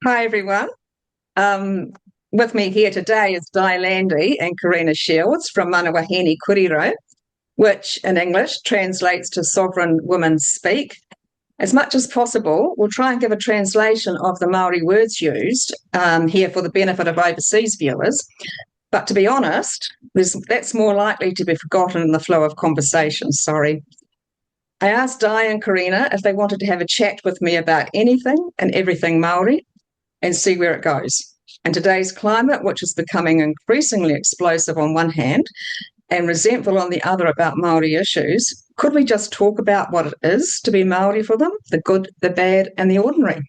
Hi, everyone. Um, with me here today is Di Landy and Corina Shields from Mana Wāhine Kōrero, which in English translates to Sovereign Women Speak. As much as possible, we'll try and give a translation of the Māori words used here for the benefit of overseas viewers. But to be honest, that's more likely to be forgotten in the flow of conversation. Sorry. I asked Di and Corina if they wanted to have a chat with me about anything and everything Māori, and see where it goes. And today's climate, which is becoming increasingly explosive on one hand and resentful on the other about Māori issues, could we just talk about what it is to be Māori for them, the good, the bad, and the ordinary?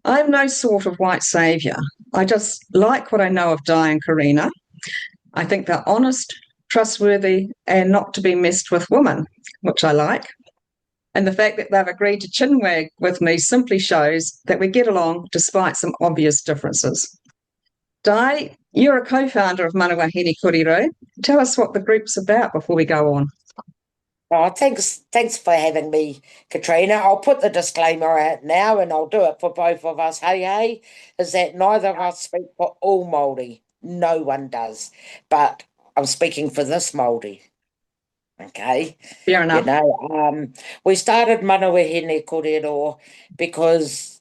I'm no sort of white saviour. I just like what I know of Di and Corina. I think they're honest, trustworthy, and not to be messed with women, which I like. And the fact that they've agreed to chinwag with me simply shows that we get along despite some obvious differences. Di, you're a co-founder of Mana Wāhine Kōrero. Tell us what the group's about before we go on. Oh, thanks for having me, Katrina. I'll put the disclaimer out now, and I'll do it for both of us. Hey, is that neither of us speak for all Māori. No one does. But I'm speaking for this Māori. Okay. Fair enough. We started Mana Wāhine Kōrero because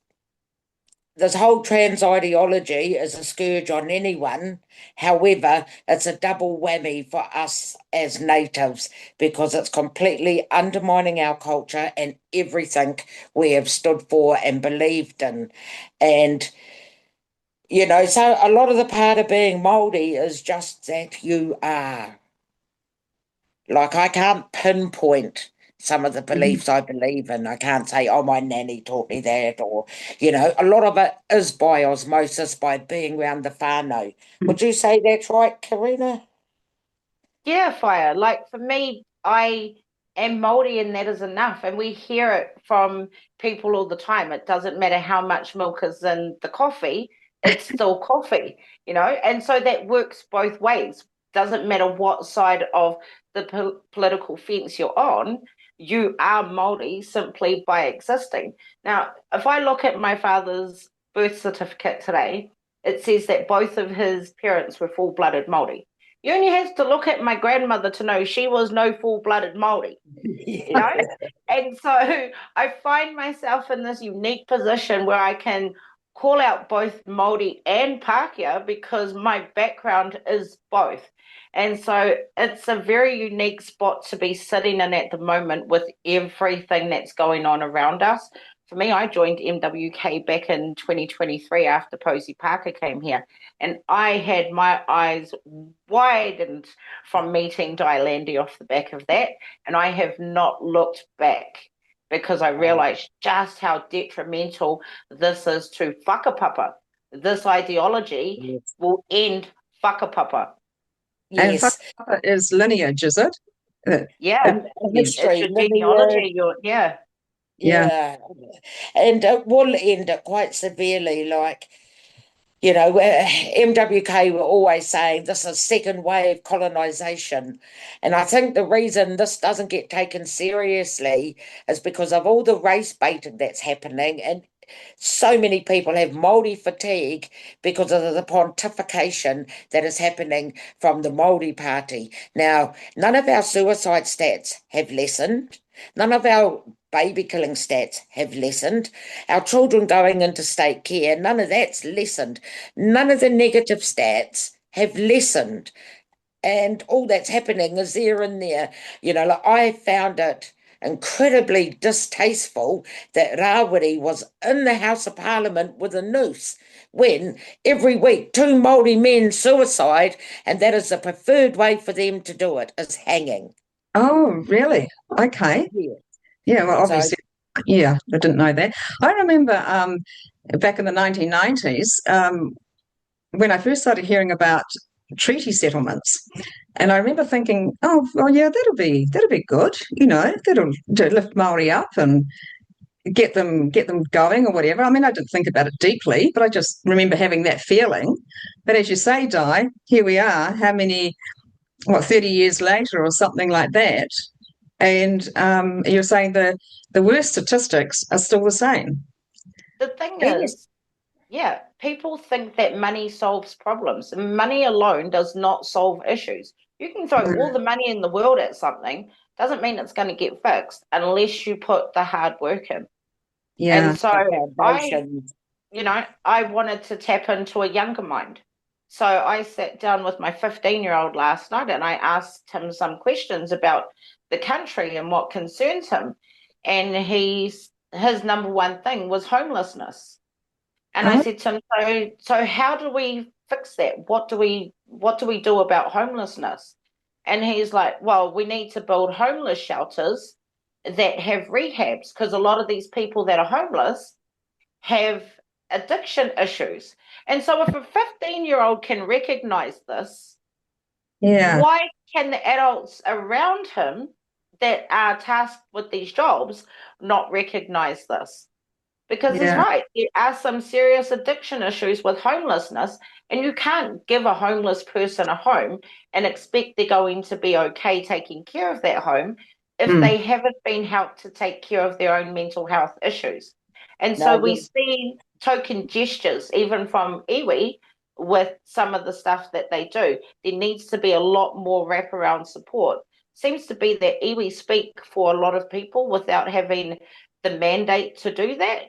this whole trans ideology is a scourge on anyone. However, it's a double whammy for us as natives because it's completely undermining our culture and everything we have stood for and believed in. And, so a lot of the part of being Māori is just that you are. Like, I can't pinpoint some of the beliefs I believe in. I can't say, oh, my nanny taught me that, or, a lot of it is by osmosis, by being around the whānau. Would you say that's right, Karina? Yeah, fire. Like for me, I am Māori and that is enough. And we hear it from people all the time. It doesn't matter how much milk is in the coffee, it's still coffee, and so that works both ways. Doesn't matter what side of the political fence you're on, you are Māori simply by existing. Now, if I look at my father's birth certificate today, it says that both of his parents were full-blooded Māori. You only have to look at my grandmother to know she was no full-blooded Māori, And so I find myself in this unique position where I can call out both Māori and Pākehā because my background is both. And so it's a very unique spot to be sitting in at the moment with everything that's going on around us. For me, I joined MWK back in 2023 after Posey Parker came here. And I had my eyes widened from meeting Di Landy off the back of that. And I have not looked back because I realized just how detrimental this is to whakapapa. This ideology will end whakapapa. Yes. And whakapapa is lineage, is it? Yeah. It's your genealogy. Yeah. And it will end it quite severely, like, MWK were always saying this is second wave colonisation. And I think the reason this doesn't get taken seriously is because of all the race baiting that's happening. And so many people have Māori fatigue because of the pontification that is happening from the Māori Party. Now, none of our suicide stats have lessened. None of our baby killing stats have lessened. Our children going into state care, none of that's lessened. None of the negative stats have lessened. And all that's happening is there and there. Like I found it incredibly distasteful that Rawiri was in the House of Parliament with a noose when every week 2 Māori men suicide, and that is the preferred way for them to do it, is hanging. Oh, really? Okay. Yeah, well, obviously, I didn't know that. I remember back in the 1990s when I first started hearing about treaty settlements, and I remember thinking, oh, well, yeah, that'll be good, that'll lift Māori up and get them going or whatever. I mean, I didn't think about it deeply, but I just remember having that feeling. But as you say, Di, here we are, 30 years later or something like that. And you're saying the worst statistics are still the same. The thing is, Yeah, people think that money solves problems. Money alone does not solve issues. You can throw all Mm. the money in the world at something, doesn't mean it's going to get fixed unless you put the hard work in. And Yeah. so The I, foundations. I wanted to tap into a younger mind. So I sat down with my 15-year-old last night and I asked him some questions about the country and what concerns him. And his number one thing was homelessness. And I Oh, said to him, so how do we fix that? What do we do about homelessness? And he's like, well, we need to build homeless shelters that have rehabs because a lot of these people that are homeless have addiction issues. And so if a 15-year-old can recognize this, yeah. why can the adults around him that are tasked with these jobs not recognize this? Because he's Yeah. right. There are some serious addiction issues with homelessness, and you can't give a homeless person a home and expect they're going to be okay taking care of that home if Mm. they haven't been helped to take care of their own mental health issues. And so No, we see token gestures, even from iwi, with some of the stuff that they do. There needs to be a lot more wraparound support. Seems to be that iwi speak for a lot of people without having the mandate to do that.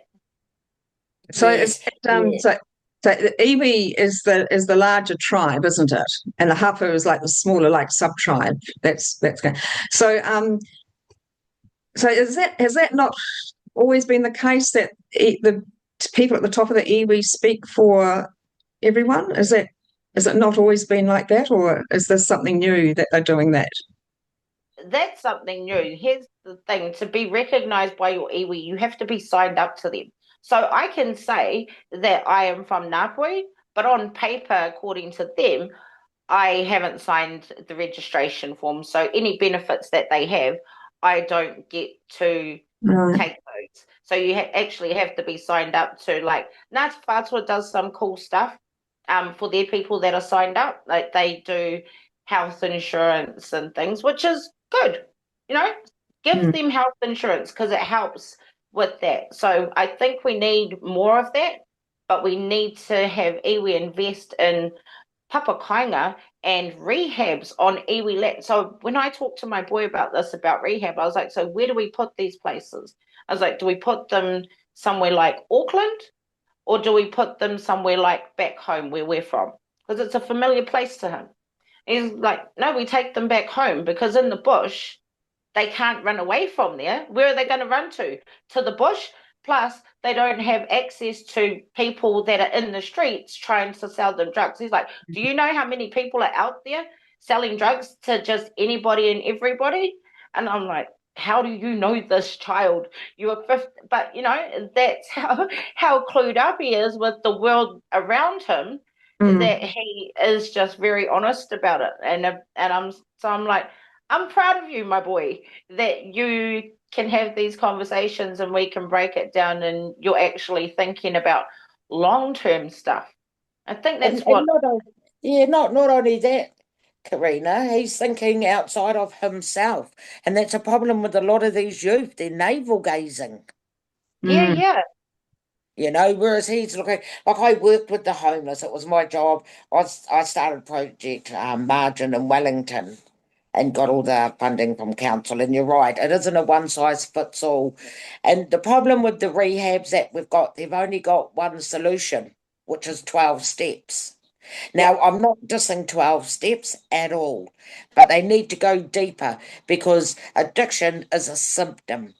So is yes, it, yeah. so the iwi is the larger tribe, isn't it? And the hapu is like the smaller, like sub tribe. That's good. So so is that has that not always been the case that the people at the top of the iwi speak for everyone? Is it not always been like that, or is this something new that they're doing that? That's something new. Here's the thing, to be recognized by your iwi, you have to be signed up to them. So I can say that I am from Ngāpuhi, but on paper, according to them, I haven't signed the registration form. So any benefits that they have, I don't get to Right. take those. So you actually have to be signed up to, like, Ngāti Whātua does some cool stuff for their people that are signed up. Like they do health insurance and things, which is good. You know, give Mm. them health insurance because it helps with that. So I think we need more of that, but we need to have iwi invest in papakainga and rehabs on iwi land. So when I talked to my boy about this, about rehab, I was like, so where do we put these places? I was like, do we put them somewhere like Auckland, or do we put them somewhere like back home where we're from? Because it's a familiar place to him. He's like, no, we take them back home because in the bush, they can't run away from there. Where are they going to run to? To the bush. Plus, they don't have access to people that are in the streets trying to sell them drugs. He's like, do you know how many people are out there selling drugs to just anybody and everybody? And I'm like, how do you know this child? You were 50, but that's how clued up he is with the world around him, Mm. that he is just very honest about it. And I'm like, I'm proud of you, my boy, that you can have these conversations and we can break it down and you're actually thinking about long-term stuff. I think that's And what. not only, yeah, not only that, Karina, he's thinking outside of himself. And that's a problem with a lot of these youth. They're navel gazing. Yeah, Mm. yeah. Whereas he's looking, like I worked with the homeless, it was my job. I started Project Margin in Wellington and got all the funding from council. And you're right, it isn't a one size fits all. And the problem with the rehabs that we've got, they've only got one solution, which is 12 steps. Yeah. Now, I'm not dissing 12 steps at all, but they need to go deeper because addiction is a symptom.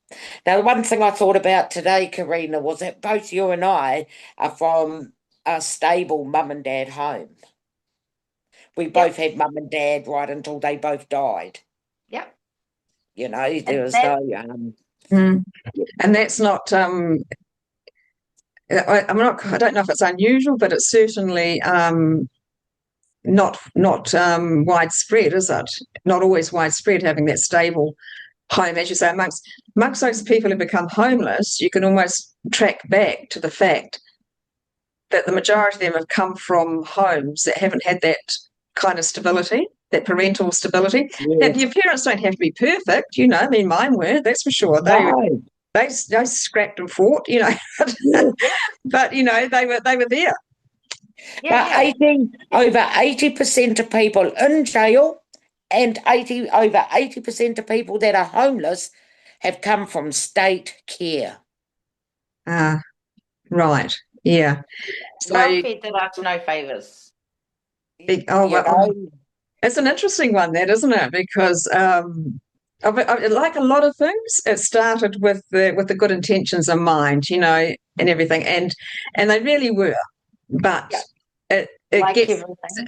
Now, the one thing I thought about today, Karina, was that both you and I are from a stable mum and dad home. We Yep. both had mum and dad right until they both died. Yep. There And was that no, Mm. And that's not I'm not I don't know if it's unusual, but it's certainly not widespread, is it? Not always widespread having that stable home, as you say, amongst those people who become homeless. You can almost track back to the fact that the majority of them have come from homes that haven't had that kind of stability, that parental stability. Now, yes, your parents don't have to be perfect, I mean, mine were, that's for sure. They no, they scrapped and fought, you know, but you know they were there. But over 80% of people in jail and over 80% of people that are homeless have come from state care. Right. Yeah. So, Welfare did us no favours. It's an interesting one, that, isn't it? Because like a lot of things, it started with the good intentions in mind, you know, and everything, and they really were, but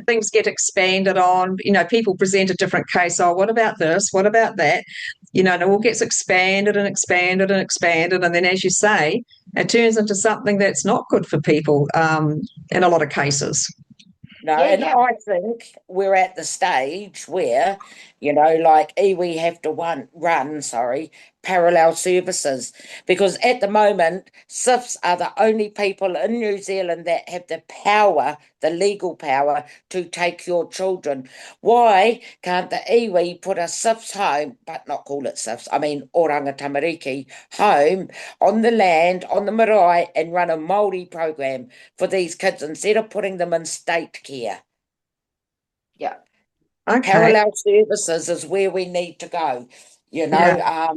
things get expanded on. You know, people present a different case. Oh, what about this? What about that? You know, and it all gets expanded and expanded and expanded, and then, as you say, it turns into something that's not good for people in a lot of cases. No, I think we're at the stage where, you know, like iwi have to run parallel services, because at the moment, SIFs are the only people in New Zealand that have the power, the legal power, to take your children. Why can't the iwi put a SIFs home, but not call it SIFs, I mean oranga tamariki, home on the land, on the marae, and run a Māori program for these kids instead of putting them in state care? Yeah. Okay. Parallel services is where we need to go, you know. Yeah.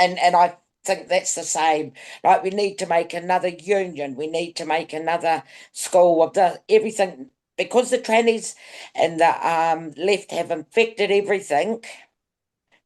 And I think that's the same. Like, we need to make another union. We need to make another school of everything, because the trannies and the left have infected everything.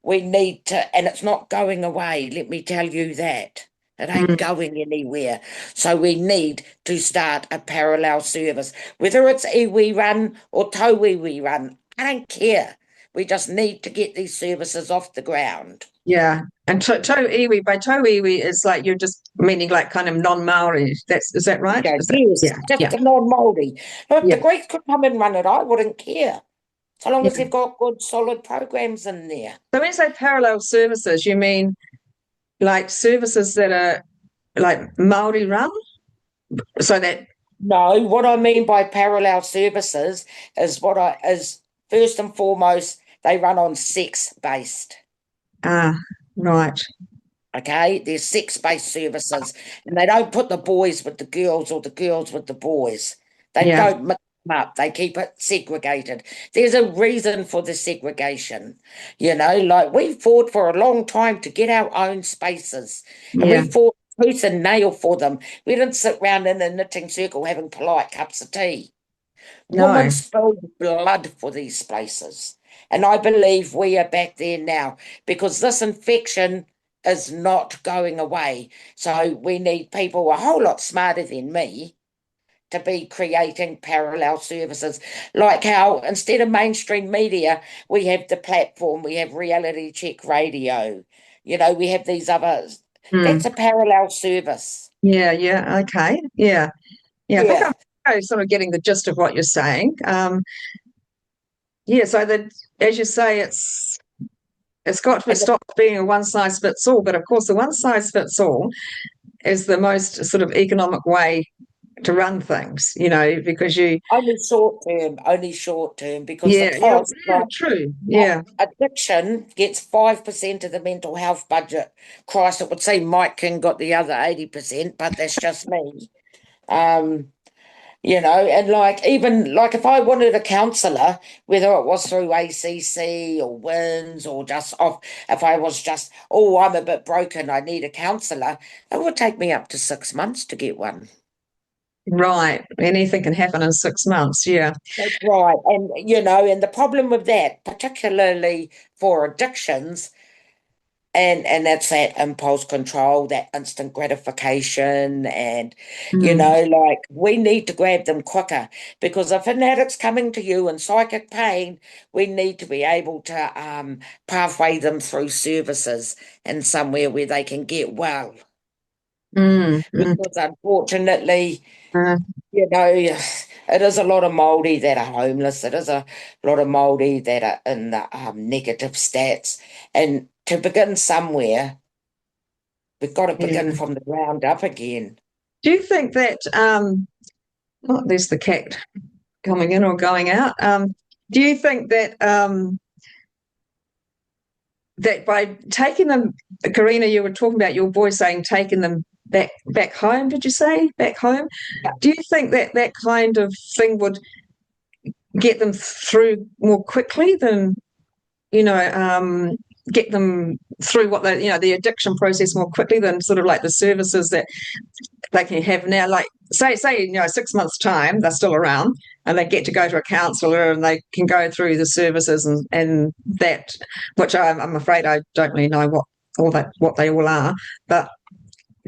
We need to, and it's not going away, let me tell you that. It ain't going anywhere. So we need to start a parallel service, whether it's iwi run or tauiwi run. I don't care. We just need to get these services off the ground. Yeah, and tauiwi, by tauiwi is like, you're just meaning like kind of non-Māori. Is that right? Yes, just a non-Māori. Look, the Greeks could come and run it. I wouldn't care, so long as they've got good, solid programs in there. So when you say parallel services, you mean like services that are like Māori run? So that... No, what I mean by parallel services is first and foremost, they run on sex-based. Right. Okay, they're sex-based services, and they don't put the boys with the girls or the girls with the boys. They don't mix them up. They keep it segregated. There's a reason for the segregation. You know, like, we fought for a long time to get our own spaces, and we fought tooth and nail for them. We didn't sit around in a knitting circle having polite cups of tea. No. Women spilled blood for these spaces, and I believe we are back there now, because this infection is not going away. So we need people a whole lot smarter than me to be creating parallel services, like how instead of mainstream media, we have the platform, we have reality check radio, you know, we have these others. That's a parallel service. Yeah, okay. Yeah. I think I'm sort of getting the gist of what you're saying. So that, as you say, it's got to stop being a one-size-fits-all, but of course the one-size-fits-all is the most sort of economic way to run things, you know, because you... Only short term, because the cost... true. Addiction gets 5% of the mental health budget. Christ, it would seem Mike King got the other 80%, but that's just me. You know, and like, even like if I wanted a counsellor, whether it was through ACC or WINS or just off, if I was just, I'm a bit broken, I need a counsellor, it would take me up to 6 months to get one. Right. Anything can happen in 6 months. Yeah. That's right. And, you know, and the problem with that, particularly for addictions, and that's that impulse control, that instant gratification, and you know, like, we need to grab them quicker, because if an addict's coming to you in psychic pain, we need to be able to pathway them through services and somewhere where they can get well. Because unfortunately, you know, it is a lot of Māori that are homeless. It is a lot of Māori that are in the negative stats, and to begin somewhere, we've got to begin from the ground up again. Do you think that, there's the cat coming in or going out. Do you think that that by taking them, Corina, you were talking about your boy saying taking them back home. Did you say back home? Yeah. Do you think that that kind of thing would get them through more quickly than, get them through what the addiction process more quickly than sort of like the services that they can have now? Like say 6 months time they're still around and they get to go to a counsellor and they can go through the services and that, which I'm afraid I don't really know what they all are. But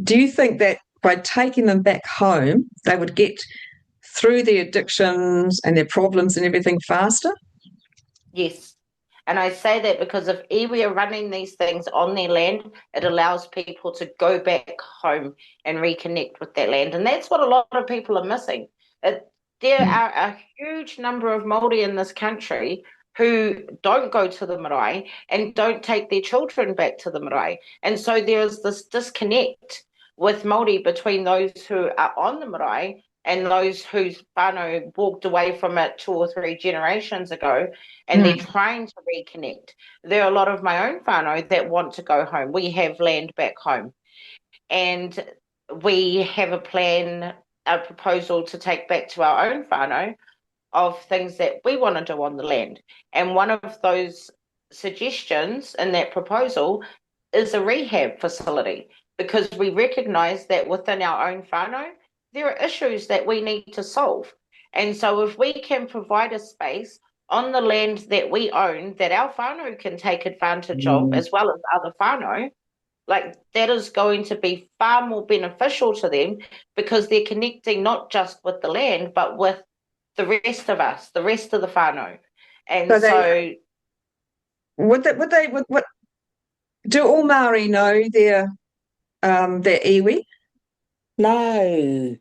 do you think that by taking them back home they would get through the addictions and their problems and everything faster? Yes. And I say that because if iwi are running these things on their land, it allows people to go back home and reconnect with that land. And that's what a lot of people are missing. There are a huge number of Māori in this country who don't go to the marae and don't take their children back to the marae. And so there's this disconnect with Māori between those who are on the marae and those whose whānau walked away from it 2 or 3 generations ago, and they're trying to reconnect. There are a lot of my own whānau that want to go home. We have land back home, and we have a proposal to take back to our own whānau of things that we want to do on the land. And one of those suggestions in that proposal is a rehab facility, because we recognise that within our own whānau, there are issues that we need to solve. And so if we can provide a space on the land that we own that our whānau can take advantage of, as well as other whānau, like that is going to be far more beneficial to them, because they're connecting not just with the land, but with the rest of us, the rest of the whānau. And so would do all Māori know their iwi? No.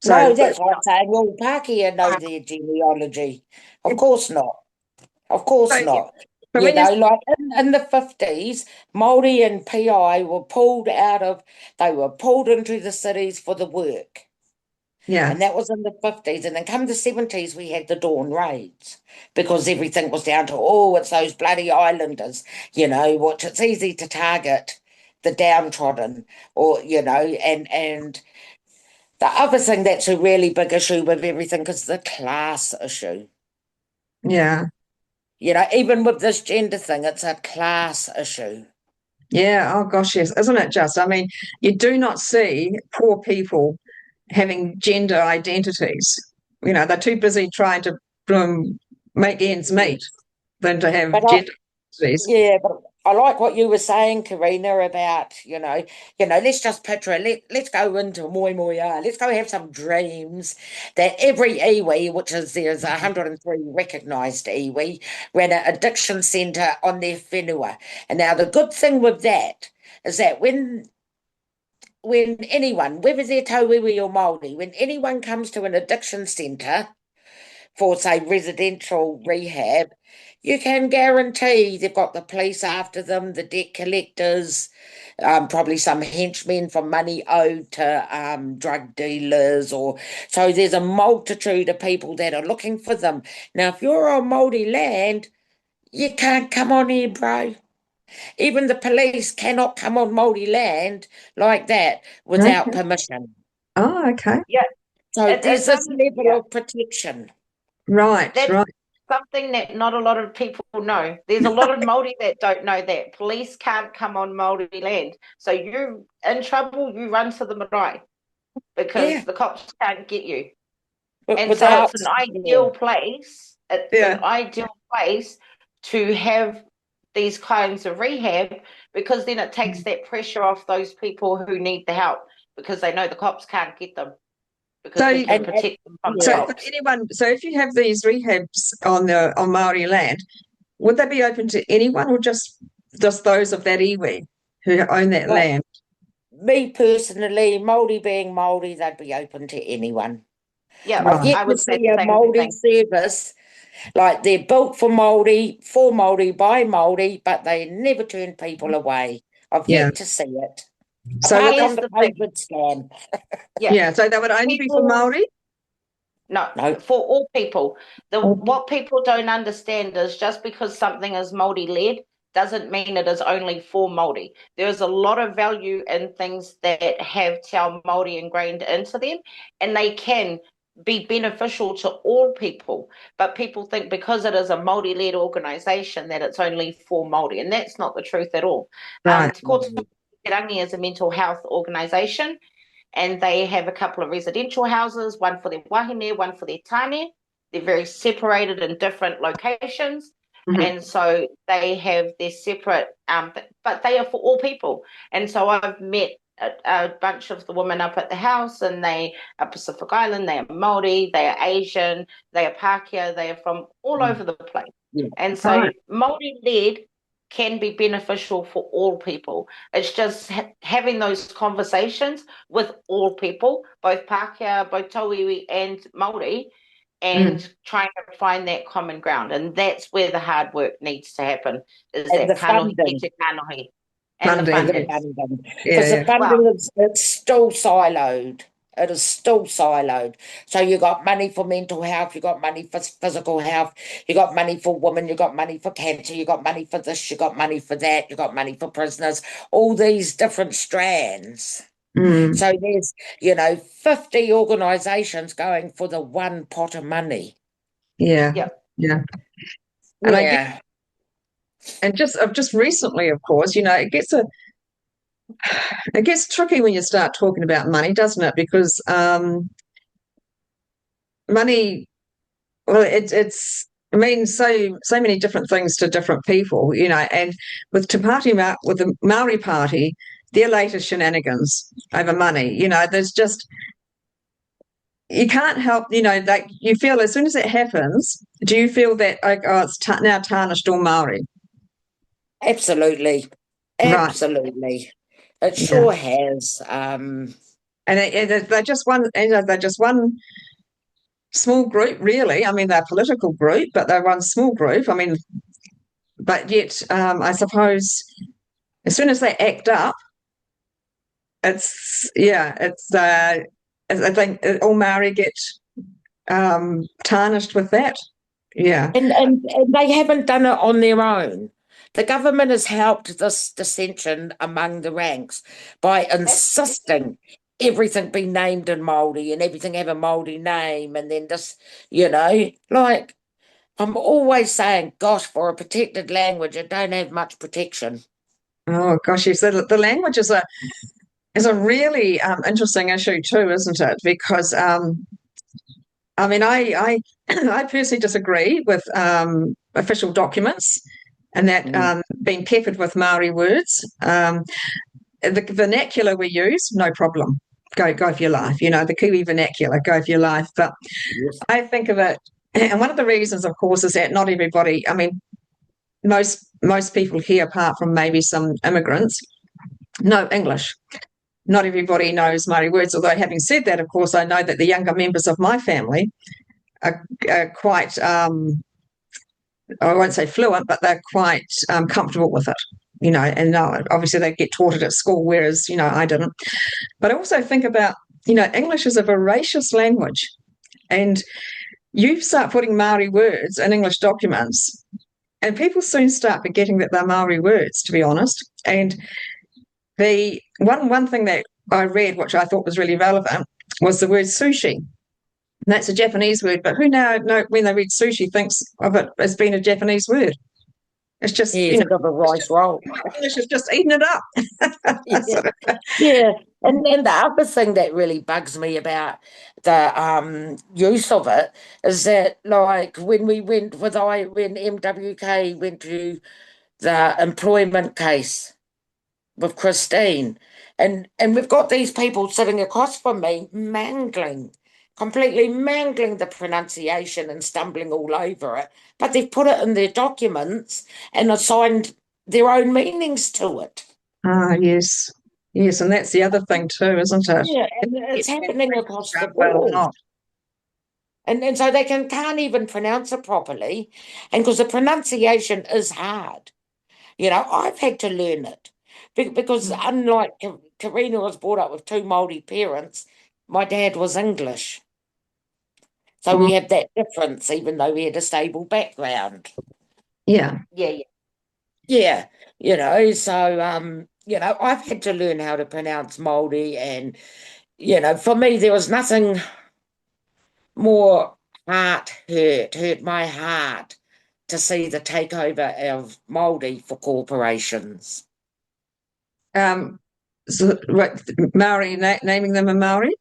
So, No, that's what I'm saying. All Pākehā know their genealogy. Of course not. Of course not. But You know, like in the 50s, Māori and PI were pulled into the cities for the work. yeah. And that was in the 50s. And then come the 70s, we had the Dawn Raids, because everything was down to, it's those bloody islanders, which it's easy to target the downtrodden, and the other thing that's a really big issue with everything is the class issue. Yeah. Even with this gender thing, it's a class issue. Yeah. Oh, gosh, yes. Isn't it just? I mean, you do not see poor people having gender identities. They're too busy trying to make ends meet than to have gender identities. Yeah, but I like what you were saying, Corina, about, let's just picture it. Let's go into Moimoia. Let's go have some dreams that every iwi, there's 103 recognised iwi, ran an addiction centre on their whenua. And now the good thing with that is that when anyone, whether they're tauiwi or Māori, when anyone comes to an addiction centre for, say, residential rehab, you can guarantee they've got the police after them, the debt collectors, probably some henchmen for money owed to drug dealers. So there's a multitude of people that are looking for them. Now, if you're on Māori land, you can't come on here, bro. Even the police cannot come on Māori land like that without permission. Oh, okay. Yeah. So there's this level of protection. Right, right. Something that not a lot of people know. There's a lot of Māori that don't know that. Police can't come on Māori land. So you're in trouble, you run to the marae, because the cops can't get you. And so it's an ideal place. It's an ideal place to have these kinds of rehab, because then it takes that pressure off those people who need the help, because they know the cops can't get them. Because we can protect them from the cops. So if you have these rehabs on Māori land, would they be open to anyone, or just those of that iwi who own that land? Me personally, Māori being Māori, they'd be open to anyone. Yeah, I've yet to see a Māori service. Like, they're built for Māori, by Māori, but they never turn people away. I've yet to see it. So on the COVID scan. So that would only be for Māori? No, for all people. What people don't understand is, just because something is Māori led doesn't mean it is only for Māori. There is a lot of value in things that have te ao Māori ingrained into them, and they can be beneficial to all people. But people think because it is a Māori-led organisation that it's only for Māori, and that's not the truth at all. Right. Te Kōtaro Rangi is a mental health organisation, and they have a couple of residential houses, one for their wahine, one for their tāne. They're very separated in different locations. And so they have their separate, but they are for all people. And so I've met a bunch of the women up at the house, and they are Pacific Island, they are Māori, they are Asian, they are Pākehā, they are from all over the place. Yeah. And so Māori-led can be beneficial for all people. It's just having those conversations with all people, both Pākehā, both Tauiwi and Māori, and trying to find that common ground. And that's where the hard work needs to happen, is and that kanohi te kanohi. And the funding. Because the funding it's still siloed. It is still siloed. So you got money for mental health, you got money for physical health, you got money for women, you got money for cancer, you got money for this, you got money for that, you got money for prisoners, all these different strands. So there's, 50 organisations going for the one pot of money. Yeah. And and just recently, of course, it gets tricky when you start talking about money, doesn't it? Because money, well, it means so many different things to different people, and with Te Pāti with the Māori Party, their latest shenanigans over money, there's just, you can't help, like you feel as soon as it happens, do you feel that it's now tarnished all Māori? Absolutely. It sure has. And they're just one small group, really. I mean, they're a political group, but they're one small group. I mean, but yet, I suppose, as soon as they act up, I think all Māori get tarnished with that. Yeah. And they haven't done it on their own. The government has helped this dissension among the ranks by insisting everything be named in Māori and everything have a Māori name, and then this, like I'm always saying, gosh, for a protected language, it don't have much protection. Oh gosh, yes, the language is a really interesting issue too, isn't it? Because I mean, I personally disagree with official documents and that being peppered with Māori words. The vernacular we use, no problem. Go for your life. The Kiwi vernacular, go for your life. But I think of it, and one of the reasons, of course, is that not everybody, I mean, most people here, apart from maybe some immigrants, know English. Not everybody knows Māori words, although having said that, of course, I know that the younger members of my family are quite, I won't say fluent, but they're quite comfortable with it, and obviously they get taught it at school, whereas, I didn't. But I also think about, English is a voracious language, and you start putting Māori words in English documents, and people soon start forgetting that they're Māori words, to be honest. And the one thing that I read, which I thought was really relevant, was the word sushi. And that's a Japanese word, but who now when they read sushi thinks of it as being a Japanese word? It's just of a rice roll. English is just eating it up. And then the other thing that really bugs me about the use of it is that, like, when MWK went to the employment case with Christine, and we've got these people sitting across from me completely mangling the pronunciation and stumbling all over it, but they've put it in their documents and assigned their own meanings to it. Yes, and that's the other thing too, isn't it? Yeah, and it's happening across the board. And so they can't even pronounce it properly, and because the pronunciation is hard. I've had to learn it. Because unlike Corina was brought up with two Māori parents, my dad was English. So we have that difference, even though we had a stable background. Yeah. Yeah, so I've had to learn how to pronounce Māori, and for me there was nothing more hurt my heart to see the takeover of Māori for corporations. So, Maori, naming them a Maori?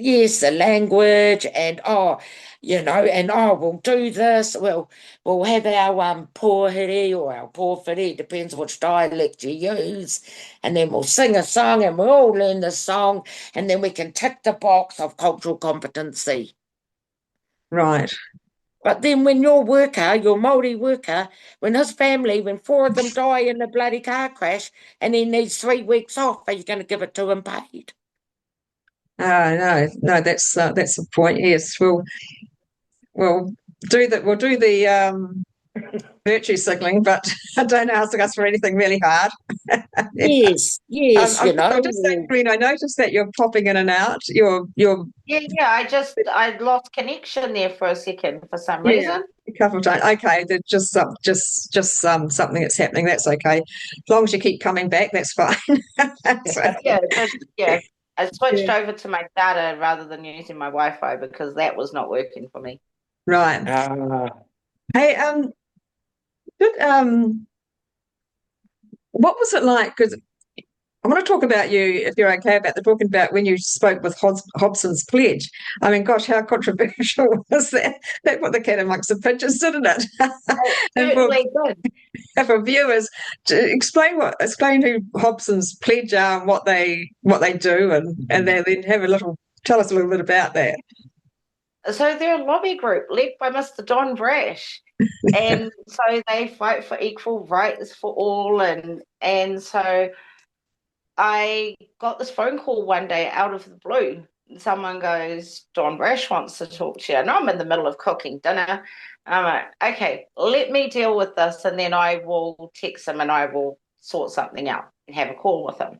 Yes, the language, and we'll do this. We'll have our pōhere or our pōwhiri, depends which dialect you use, and then we'll sing a song, and we'll all learn the song, and then we can tick the box of cultural competency. Right. But then when your Māori worker, when when 4 of them die in a bloody car crash, and he needs 3 weeks off, are you going to give it to him paid? No, that's the point. Yes, we'll do that. We'll do the virtue signaling, but I don't ask us for anything really hard. Yes, I'm just saying, Corina, I noticed that you're popping in and out. You're I lost connection there for a second for some reason. A couple of times. Okay, there's just something that's happening. That's okay. As long as you keep coming back, that's fine. I switched over to my data rather than using my Wi-Fi because that was not working for me. Right. Hey, what was it like? Because I want to talk about you, if you're okay about talking about when you spoke with Hobson's pledge. I mean, gosh, how controversial was that? That put the cat amongst the pigeons, didn't it? And for viewers, to explain who Hobson's pledge are and what they do, and then tell us a little bit about that. So they're a lobby group led by Mr. Don Brash. And so they fight for equal rights for all, and so I got this phone call one day out of the blue. Someone goes, Don Brash wants to talk to you. And I'm in the middle of cooking dinner. I'm like, okay, let me deal with this, and then I will text him and I will sort something out and have a call with him.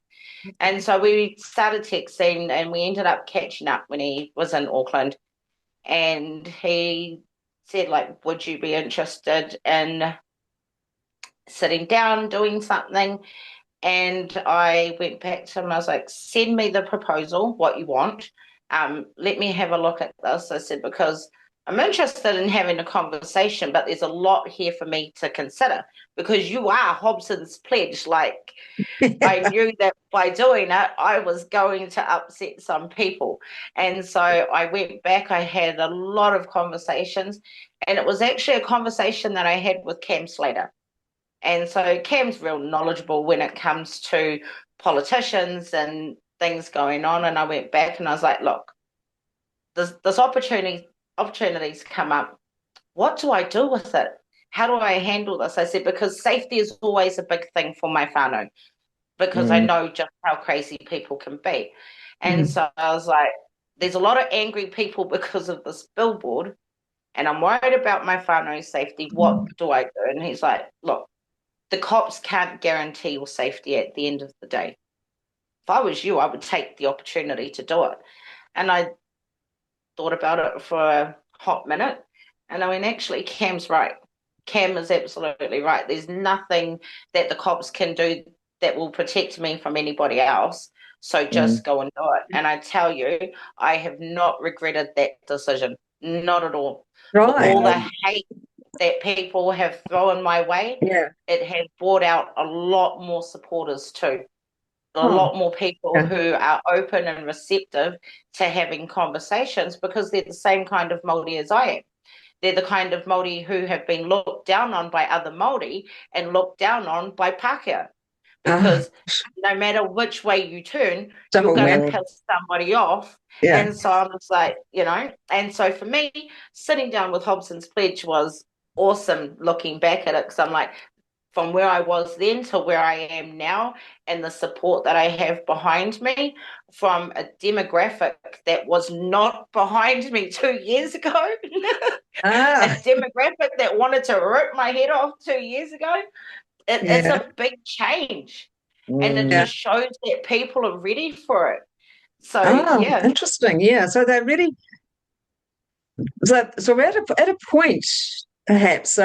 And so we started texting, and we ended up catching up when he was in Auckland. And he said, like, would you be interested in sitting down, doing something? And I went back to him. I was like, send me the proposal, what you want. Let me have a look at this. I said, because I'm interested in having a conversation, but there's a lot here for me to consider because you are Hobson's pledge. Like, I knew that by doing it, I was going to upset some people. And so I went back. I had a lot of conversations, and it was actually a conversation that I had with Cam Slater. And so Cam's real knowledgeable when it comes to politicians and things going on. And I went back and I was like, look, this opportunities come up. What do I do with it? How do I handle this? I said, because safety is always a big thing for my whānau, because I know just how crazy people can be. And so I was like, there's a lot of angry people because of this billboard, and I'm worried about my whānau's safety. What do I do? And he's like, look, the cops can't guarantee your safety at the end of the day. If I was you, I would take the opportunity to do it. And I thought about it for a hot minute. And I mean, actually, Cam's right. Cam is absolutely right. There's nothing that the cops can do that will protect me from anybody else. So just go and do it. And I tell you, I have not regretted that decision. Not at all. Right. For all the hate that people have thrown my way, it has brought out a lot more supporters too. A lot more people who are open and receptive to having conversations because they're the same kind of Māori as I am. They're the kind of Māori who have been looked down on by other Māori and looked down on by Pākehā. Because no matter which way you turn, you're going to piss somebody off. Yeah. And so I was like, and so for me, sitting down with Hobson's pledge was awesome looking back at it, because I'm like, from where I was then to where I am now, and the support that I have behind me from a demographic that was not behind me 2 years ago, a demographic that wanted to rip my head off 2 years ago. It's a big change, and it just shows that people are ready for it. So interesting. Yeah, so they're really. So we're at a point perhaps.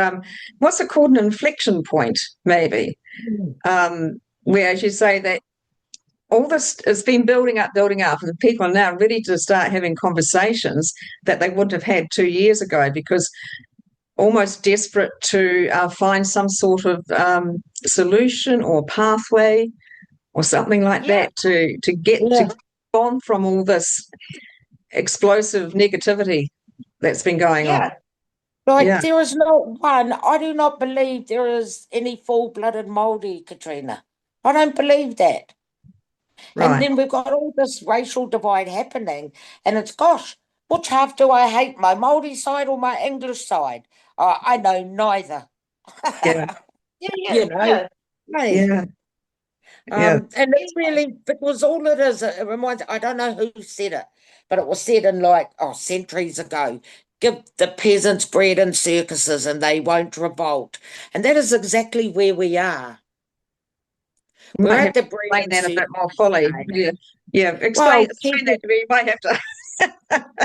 What's it called? An inflection point, maybe, where, as you say, that all this has been building up, and people are now ready to start having conversations that they wouldn't have had 2 years ago, because almost desperate to find some sort of solution or pathway or something like that to get to on from all this explosive negativity that's been going on. Like, there is not one. I do not believe there is any full-blooded Māori, Katrina. I don't believe that. Right. And then we've got all this racial divide happening, and it's, gosh, which half do I hate, my Māori side or my English side? I know neither. Yeah. You know? Yeah. And it's really, because all it is, it reminds, I don't know who said it, but it was said in like, centuries ago, give the peasants bread and circuses and they won't revolt. And that is exactly where we are. We're at the bread and that a bit more fully. Well, explain that to me. You might have to.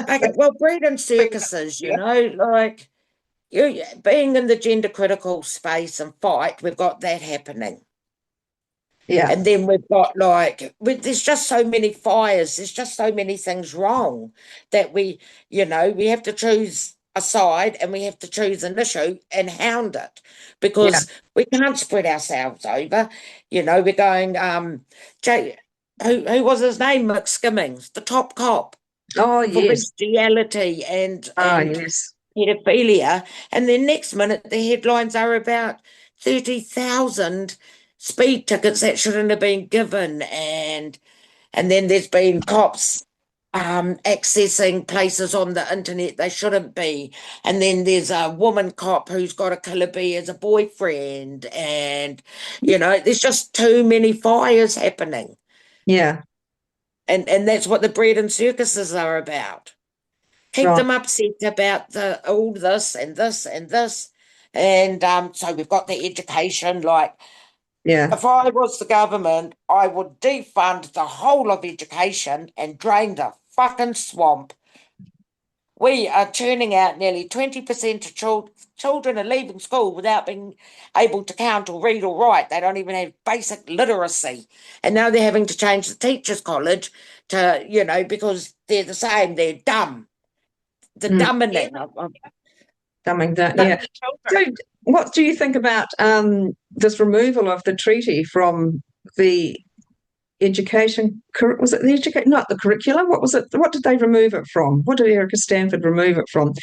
Okay, well, breed and circuses, you know, like being in the gender critical space and fight, we've got that happening. Yeah. And then we've got there's just so many fires, there's just so many things wrong that we have to choose a side and we have to choose an issue and hound it, because we can't spread ourselves over. We're going, who was his name? McSkimmings, the top cop. Oh, for yes. bestiality and yes. pedophilia, and then next minute the headlines are about 30,000 speed tickets that shouldn't have been given, and then there's been cops accessing places on the internet they shouldn't be, and then there's a woman cop who's got a killer bee as a boyfriend, and there's just too many fires happening. Yeah. And that's what the bread and circuses are about. Keep them upset about all this and this and this. And so we've got the education. If I was the government, I would defund the whole of education and drain the fucking swamp. We are turning out nearly 20% of children are leaving school without being able to count or read or write. They don't even have basic literacy. And now they're having to change the teachers' college to, because they're the same, they're dumb. The dumbing. Dumbing down, yeah. So what do you think about this removal of the treaty from the education, was it the education, not the curriculum? What was it? What did they remove it from? What did Erica Stanford remove it from?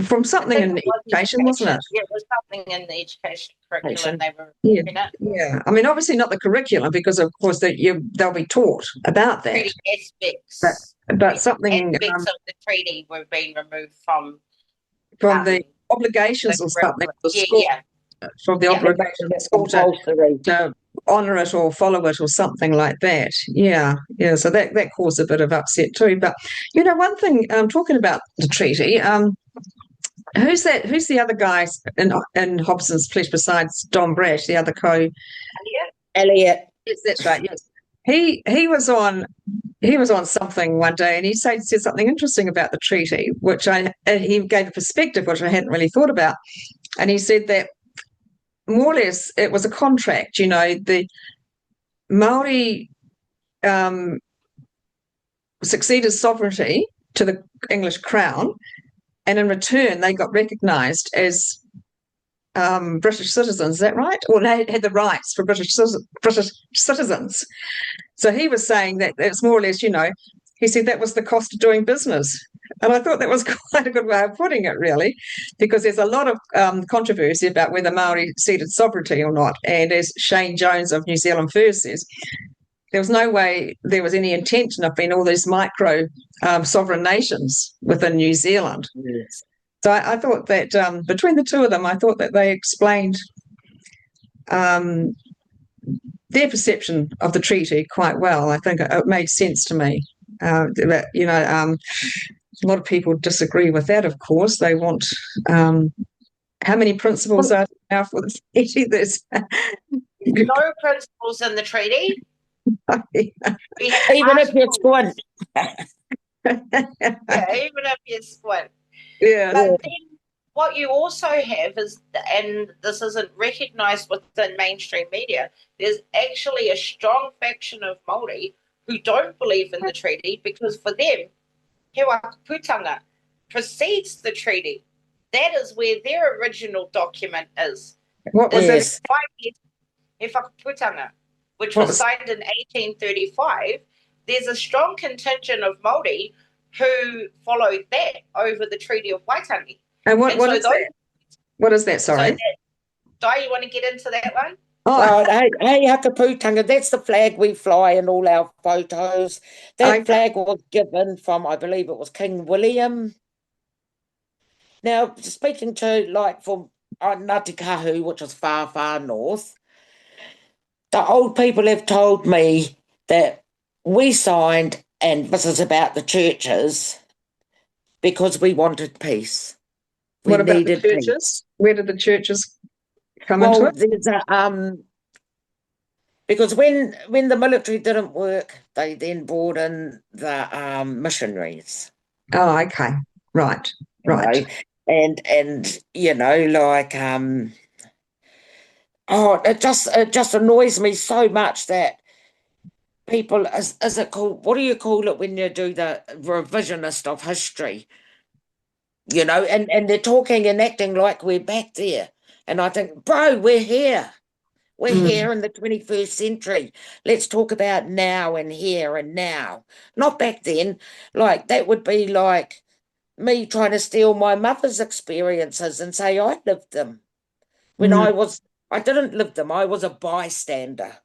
From something in education, wasn't it? Yeah, it was something in the education curriculum they were removing it. Yeah, I mean, obviously not the curriculum, because of course they'll be taught about that. Treaty aspects. But something aspects of the treaty were being removed from the obligations or something of the school. From the obligation of the school to honour it or follow it or something like that. Yeah. So that caused a bit of upset too. But one thing, talking about the treaty, who's the other guy in Hobson's Flesh besides Don Brash, the other Elliot. Yes, that's right. Yes. He was on something one day, and he said something interesting about the treaty, which he gave a perspective which I hadn't really thought about. And he said that more or less it was a contract. The Māori succeeded sovereignty to the English crown, and in return they got recognised as British citizens. Is that right? Or they had the rights for British citizens. So he was saying that it's more or less, he said that was the cost of doing business. And I thought that was quite a good way of putting it, really, because there's a lot of controversy about whether Māori ceded sovereignty or not. And as Shane Jones of New Zealand First says, there was no way there was any intention of being all these micro sovereign nations within New Zealand. Yes. So I thought that between the two of them, I thought that they explained their perception of the treaty quite well. I think it made sense to me. A lot of people disagree with that, of course. They want how many principles are there for the treaty? There's no principles in the treaty. Even if you squint. Even if you squint. Yeah. But then what you also have is, and this isn't recognised within mainstream media, there's actually a strong faction of Māori who don't believe in the treaty because for them, he whakaputanga precedes the treaty. That is where their original document is. What was Yes. it? He whakaputanga, which What was signed in 1835. There's a strong contingent of Māori who followed that over the Treaty of Waitangi. And what so is that? What is that? Sorry. Di, you want to get into that one? Oh, Hey Hakaputanga, that's the flag we fly in all our photos. That flag was given from, I believe it was King William. Now, speaking to, like, from Ngāti Kahu, which is far, far north, the old people have told me that we signed, and this is about the churches, because we wanted peace. We what about the needed churches? peace. Where did the churches come into Well, it? there's a because when the military didn't work, they then brought in the missionaries. Oh, okay. Right. You Right. know, and you know, like it just annoys me so much that people is it called, what do you call it when you do the revisionist of history? You know, and they're talking and acting like we're back there. And I think, bro, we're here. We're here in the 21st century. Let's talk about now and here and now. Not back then. Like, that would be like me trying to steal my mother's experiences and say I lived them. When I didn't live them. I was a bystander.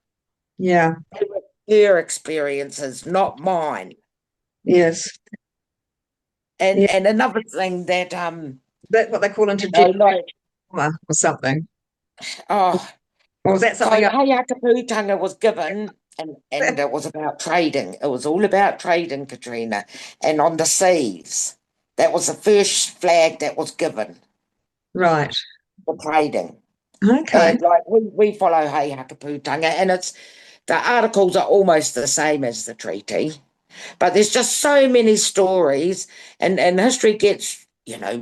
Yeah. They were her experiences, not mine. Yes. And another thing that That's what they call intergenerational trauma or something. oh, Or was that so something else? Hayakaputanga was given, and it was about trading. It was all about trading, Katrina. And on the seas, that was the first flag that was given Right. for trading. Okay. And like we follow Hayakaputanga, and it's the articles are almost the same as the treaty, but there's just so many stories, and history gets, you know,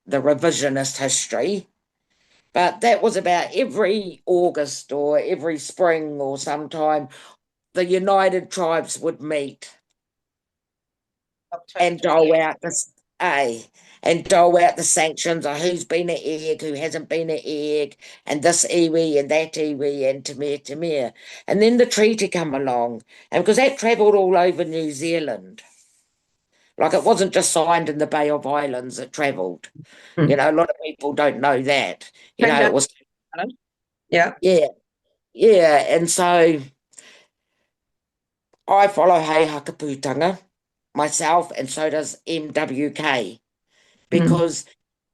the revisionist history. But that was about every August or every spring or sometime, the United Tribes would meet and dole out the sanctions of who's been an egg, who hasn't been an egg, and this iwi and that iwi and tamir. And then the treaty come along, and because that travelled all over New Zealand. Like, it wasn't just signed in the Bay of Islands, it travelled. You know, a lot of people don't know that. You know, it was Yeah. Yeah, and so I follow Hei Hakaputanga myself, and so does MWK, because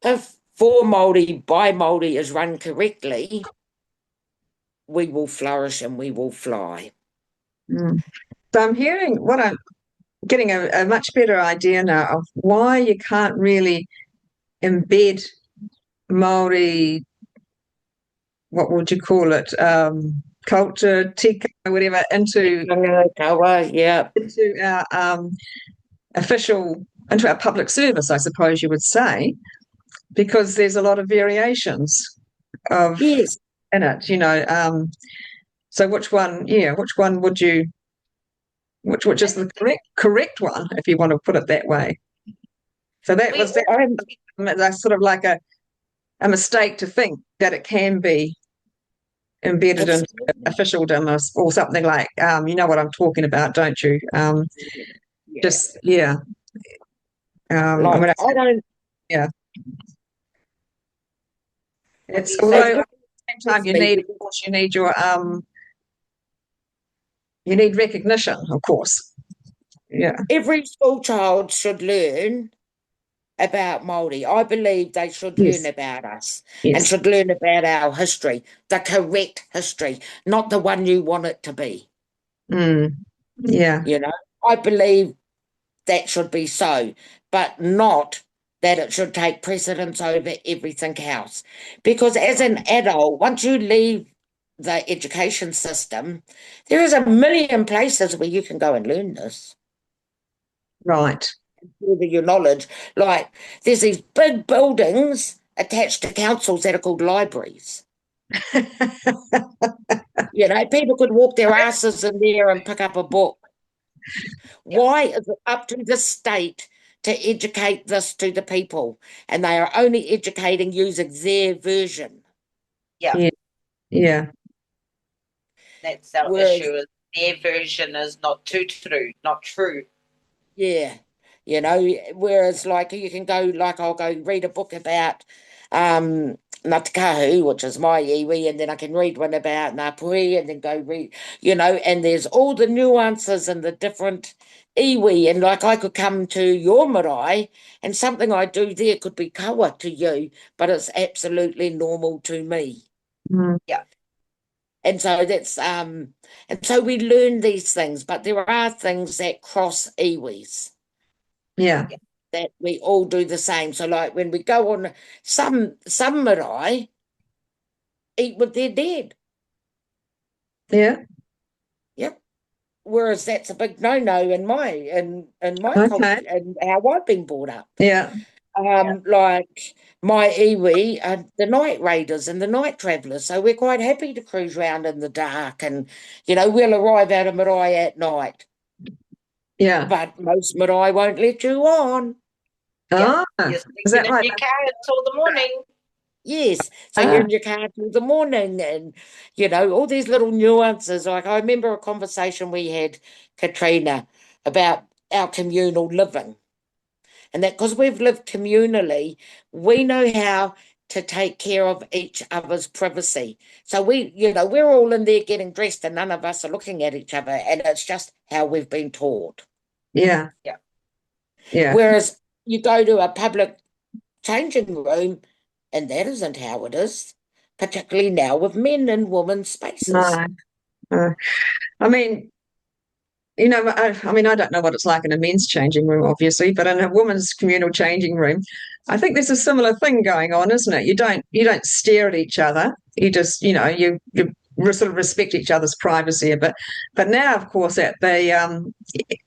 if for Māori, by Māori is run correctly, we will flourish and we will fly. So I'm getting a much better idea now of why you can't really embed Māori, what would you call it, culture, tika, whatever, into our into our public service, I suppose you would say, because there's a lot of variations of in it, you know. So which one would you, which is the correct one, if you want to put it that way? So that's sort of like a mistake to think that it can be embedded in officialdom or something like, you know what I'm talking about, don't you? Just, yeah. Yeah. It's, although at the same time you need you need recognition, of course. Yeah. Every school child should learn about Māori. I believe they should learn about us and should learn about our history, the correct history, not the one you want it to be. Yeah. You know, I believe that should be so, but not that it should take precedence over everything else. Because as an adult, once you leave the education system, there is a million places where you can go and learn this. Right. further your knowledge, like there's these big buildings attached to councils that are called libraries. You know, people could walk their asses in there and pick up a book. Why is it up to the state to educate this to the people? And they are only educating using their version. Yeah. Yeah. That's our Whereas, issue. Is their version is not true. yeah, you know, whereas like you can go, like I'll go read a book about Ngāti which is my iwi, and then I can read one about Ngāpuhi, and then go read, you know, and there's all the nuances and the different iwi, and like I could come to your marae, and something I do there could be kawa to you, but it's absolutely normal to me. Mm. Yeah. And so that's and so we learn these things, but there are things that cross iwis. Yeah. That we all do the same. So like when we go on some marae eat with their dead. Yeah. Yep. Whereas that's a big no-no in my Okay. culture and how I've been brought up. Yeah. Like my iwi are the night raiders and the night travellers. So we're quite happy to cruise around in the dark, and you know, we'll arrive out of marae at night. Yeah. But most marae won't let you on. Ah, You're is that sleeping in right? your car until the morning. Yes. So you're in your car till the morning, and you know, all these little nuances. Like I remember a conversation we had, Katrina, about our communal living. And that because we've lived communally, we know how to take care of each other's privacy. So we, you know, we're all in there getting dressed and none of us are looking at each other, and it's just how we've been taught. Yeah. Yeah. Yeah. Whereas you go to a public changing room, and that isn't how it is, particularly now with men and women's spaces. No. I mean, you know, I mean, I don't know what it's like in a men's changing room, obviously, but in a woman's communal changing room, I think there's a similar thing going on, isn't it? You don't stare at each other. You just, you know, you sort of respect each other's privacy a bit. But now, of course, at the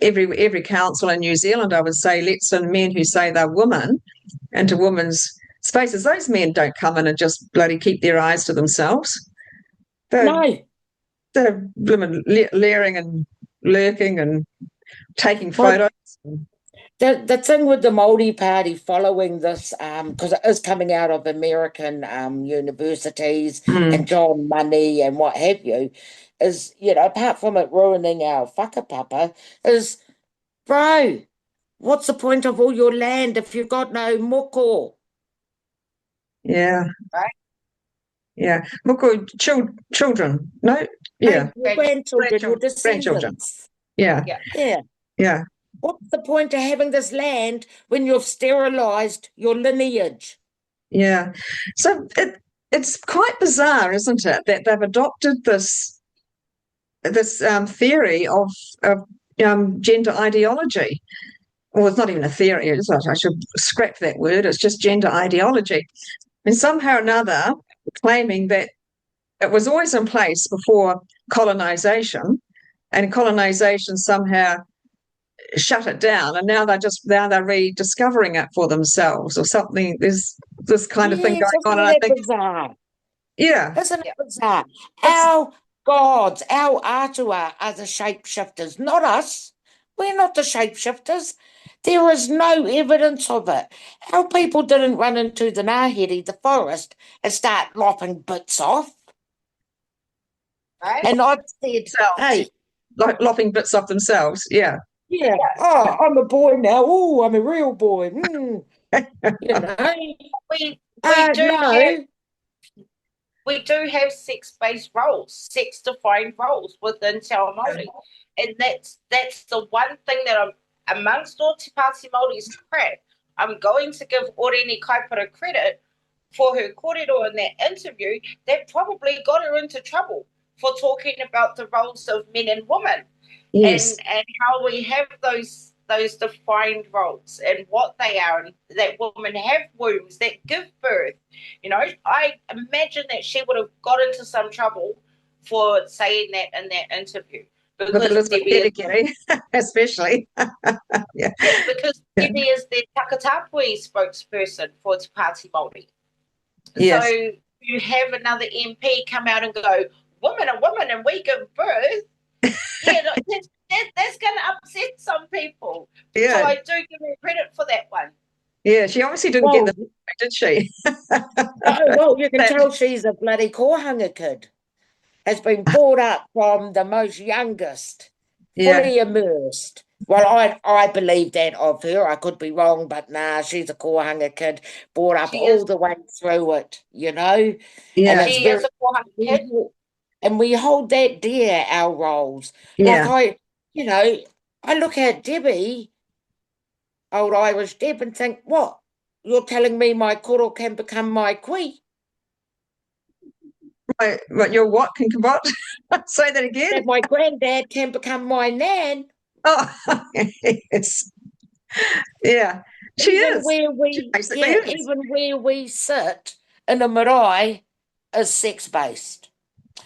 every council in New Zealand, I would say, lets in men who say they're women into women's spaces. Those men don't come in and just bloody keep their eyes to themselves. They're, No. they're leering and lurking and taking Well, photos. the thing with the Māori Party following this, because it is coming out of American universities and John Money and what have you, is, you know, apart from it ruining our whakapapa, is, bro, what's the point of all your land if you've got no moko? Yeah. Right. Yeah. Moko, children. No? Yeah. Your grandchildren, your Grandchildren. descendants. Yeah. Yeah. Yeah. What's the point of having this land when you've sterilised your lineage? Yeah. So it's quite bizarre, isn't it, that they've adopted this theory of gender ideology. Well, it's not even a theory. I should scrap that word. It's just gender ideology. And somehow or another, claiming that it was always in place before colonisation, and colonisation somehow shut it down, and now they're rediscovering it for themselves or something. There's this kind of thing Yes, going on, isn't and I that think, bizarre? yeah, Isn't it bizarre? Our gods, our atua are the shapeshifters, not us. We're not the shapeshifters. There is no evidence of it. Our people didn't run into the Ngāhere, the forest, and start lopping bits off. Right. And I've said, hey, like lopping bits off themselves. Yeah. yeah, oh, I'm a boy now. Oh, I'm a real boy. You know, We no. we do have sex-based roles, sex-defined roles within Te Ao Māori. And that's the one thing that I'm, amongst all Te Pāti Māori's crap, I'm going to give Oreni Kaipara credit for her kōrero in that interview that probably got her into trouble for talking about the roles of men and women. Yes. And how we have those defined roles and what they are, and that women have wombs that give birth. You know, I imagine that she would have got into some trouble for saying that in that interview. With because Elizabeth Debbie is, Kerekere, especially. Yeah. yeah, because Yeah. Debbie is the Takatapui spokesperson for Te Pāti Māori. So Yes. you have another MP come out and go, women are women and we give birth. Yeah, look, that's going to upset some people. So Yeah. I do give her credit for that one. Yeah. She obviously didn't get Well, the did she? no, well, you can That- tell she's a bloody Kohanga kid. Has been brought up from the most youngest, Yeah. fully immersed. Well, I believe that of her. I could be wrong, but nah, she's a Kohanga kid, brought up She all is. the way through it, you know? And Yeah. it's She very, is a 400 kid. and we hold that dear, our roles. Yeah. Like I look at Debbie, old Irish Deb, and think, what? You're telling me my koro can become my kui? What your what can what? Say that again. That my granddad can become my nan? Oh, yes. Yeah. She Even is. where She we, basically yeah, is. even where we sit in a marae is sex-based.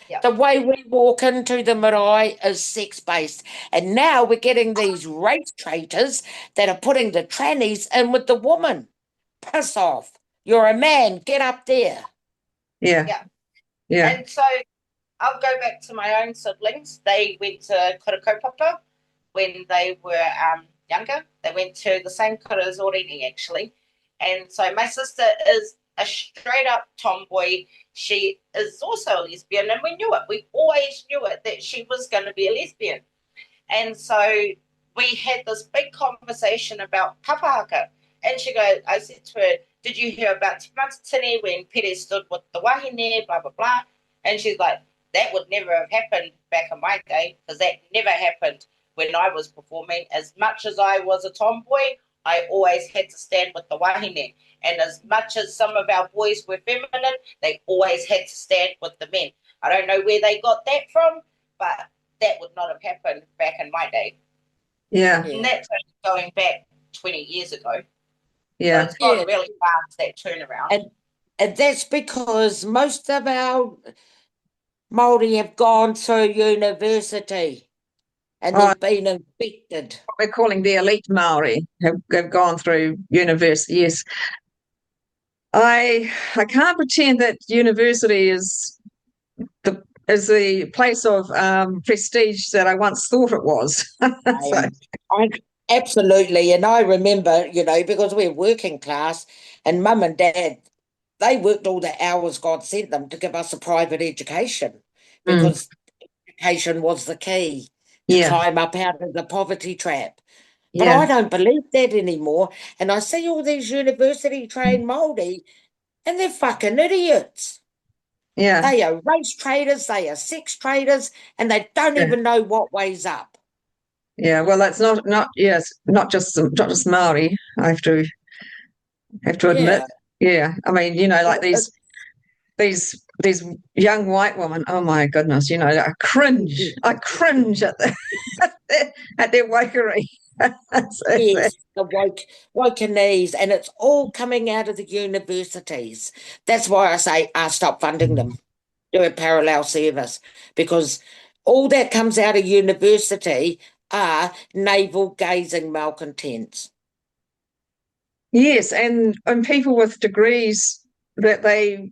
Yeah. The way we walk into the marae is sex-based. And now we're getting these race traitors that are putting the trannies in with the woman. Piss off. You're a man. Get up there. Yeah. Yeah. Yeah. And so I'll go back to my own siblings. They went to kura kaupapa when they were younger. They went to the same kura as Orini, actually. And so my sister is a straight up tomboy. She is also a lesbian, and we knew it. We always knew it that she was going to be a lesbian. And so we had this big conversation about kapahaka. And she goes, I said to her, did you hear about Te Matatini when Pere stood with the wahine, blah, blah, blah? And she's like, that would never have happened back in my day, because that never happened when I was performing. As much as I was a tomboy, I always had to stand with the wahine. And as much as some of our boys were feminine, they always had to stand with the men. I don't know where they got that from, but that would not have happened back in my day. Yeah. And that's only going back 20 years ago. Yeah. So it's gone really fast, that turnaround. And that's because most of our Māori have gone to university and they've been infected. We're calling the elite Maori have gone through university. Yes. I can't pretend that university is the place of prestige that I once thought it was. So, Absolutely. And I remember, because we're working class and mum and dad, they worked all the hours God sent them to give us a private education because education was the key to climb up out of the poverty trap. But I don't believe that anymore. And I see all these university trained Māori and they're fucking idiots. Yeah. They are race traders, they are sex traders, and they don't even know what way's up. Yeah, well, that's not just Maori. I have to admit. Yeah, I mean, like these young white women. Oh my goodness, I cringe. I cringe at at their wokery. Yes, the wokenese, and it's all coming out of the universities. That's why I say, stop funding them. Do a parallel service, because all that comes out of university are navel-gazing malcontents. Yes, and people with degrees that they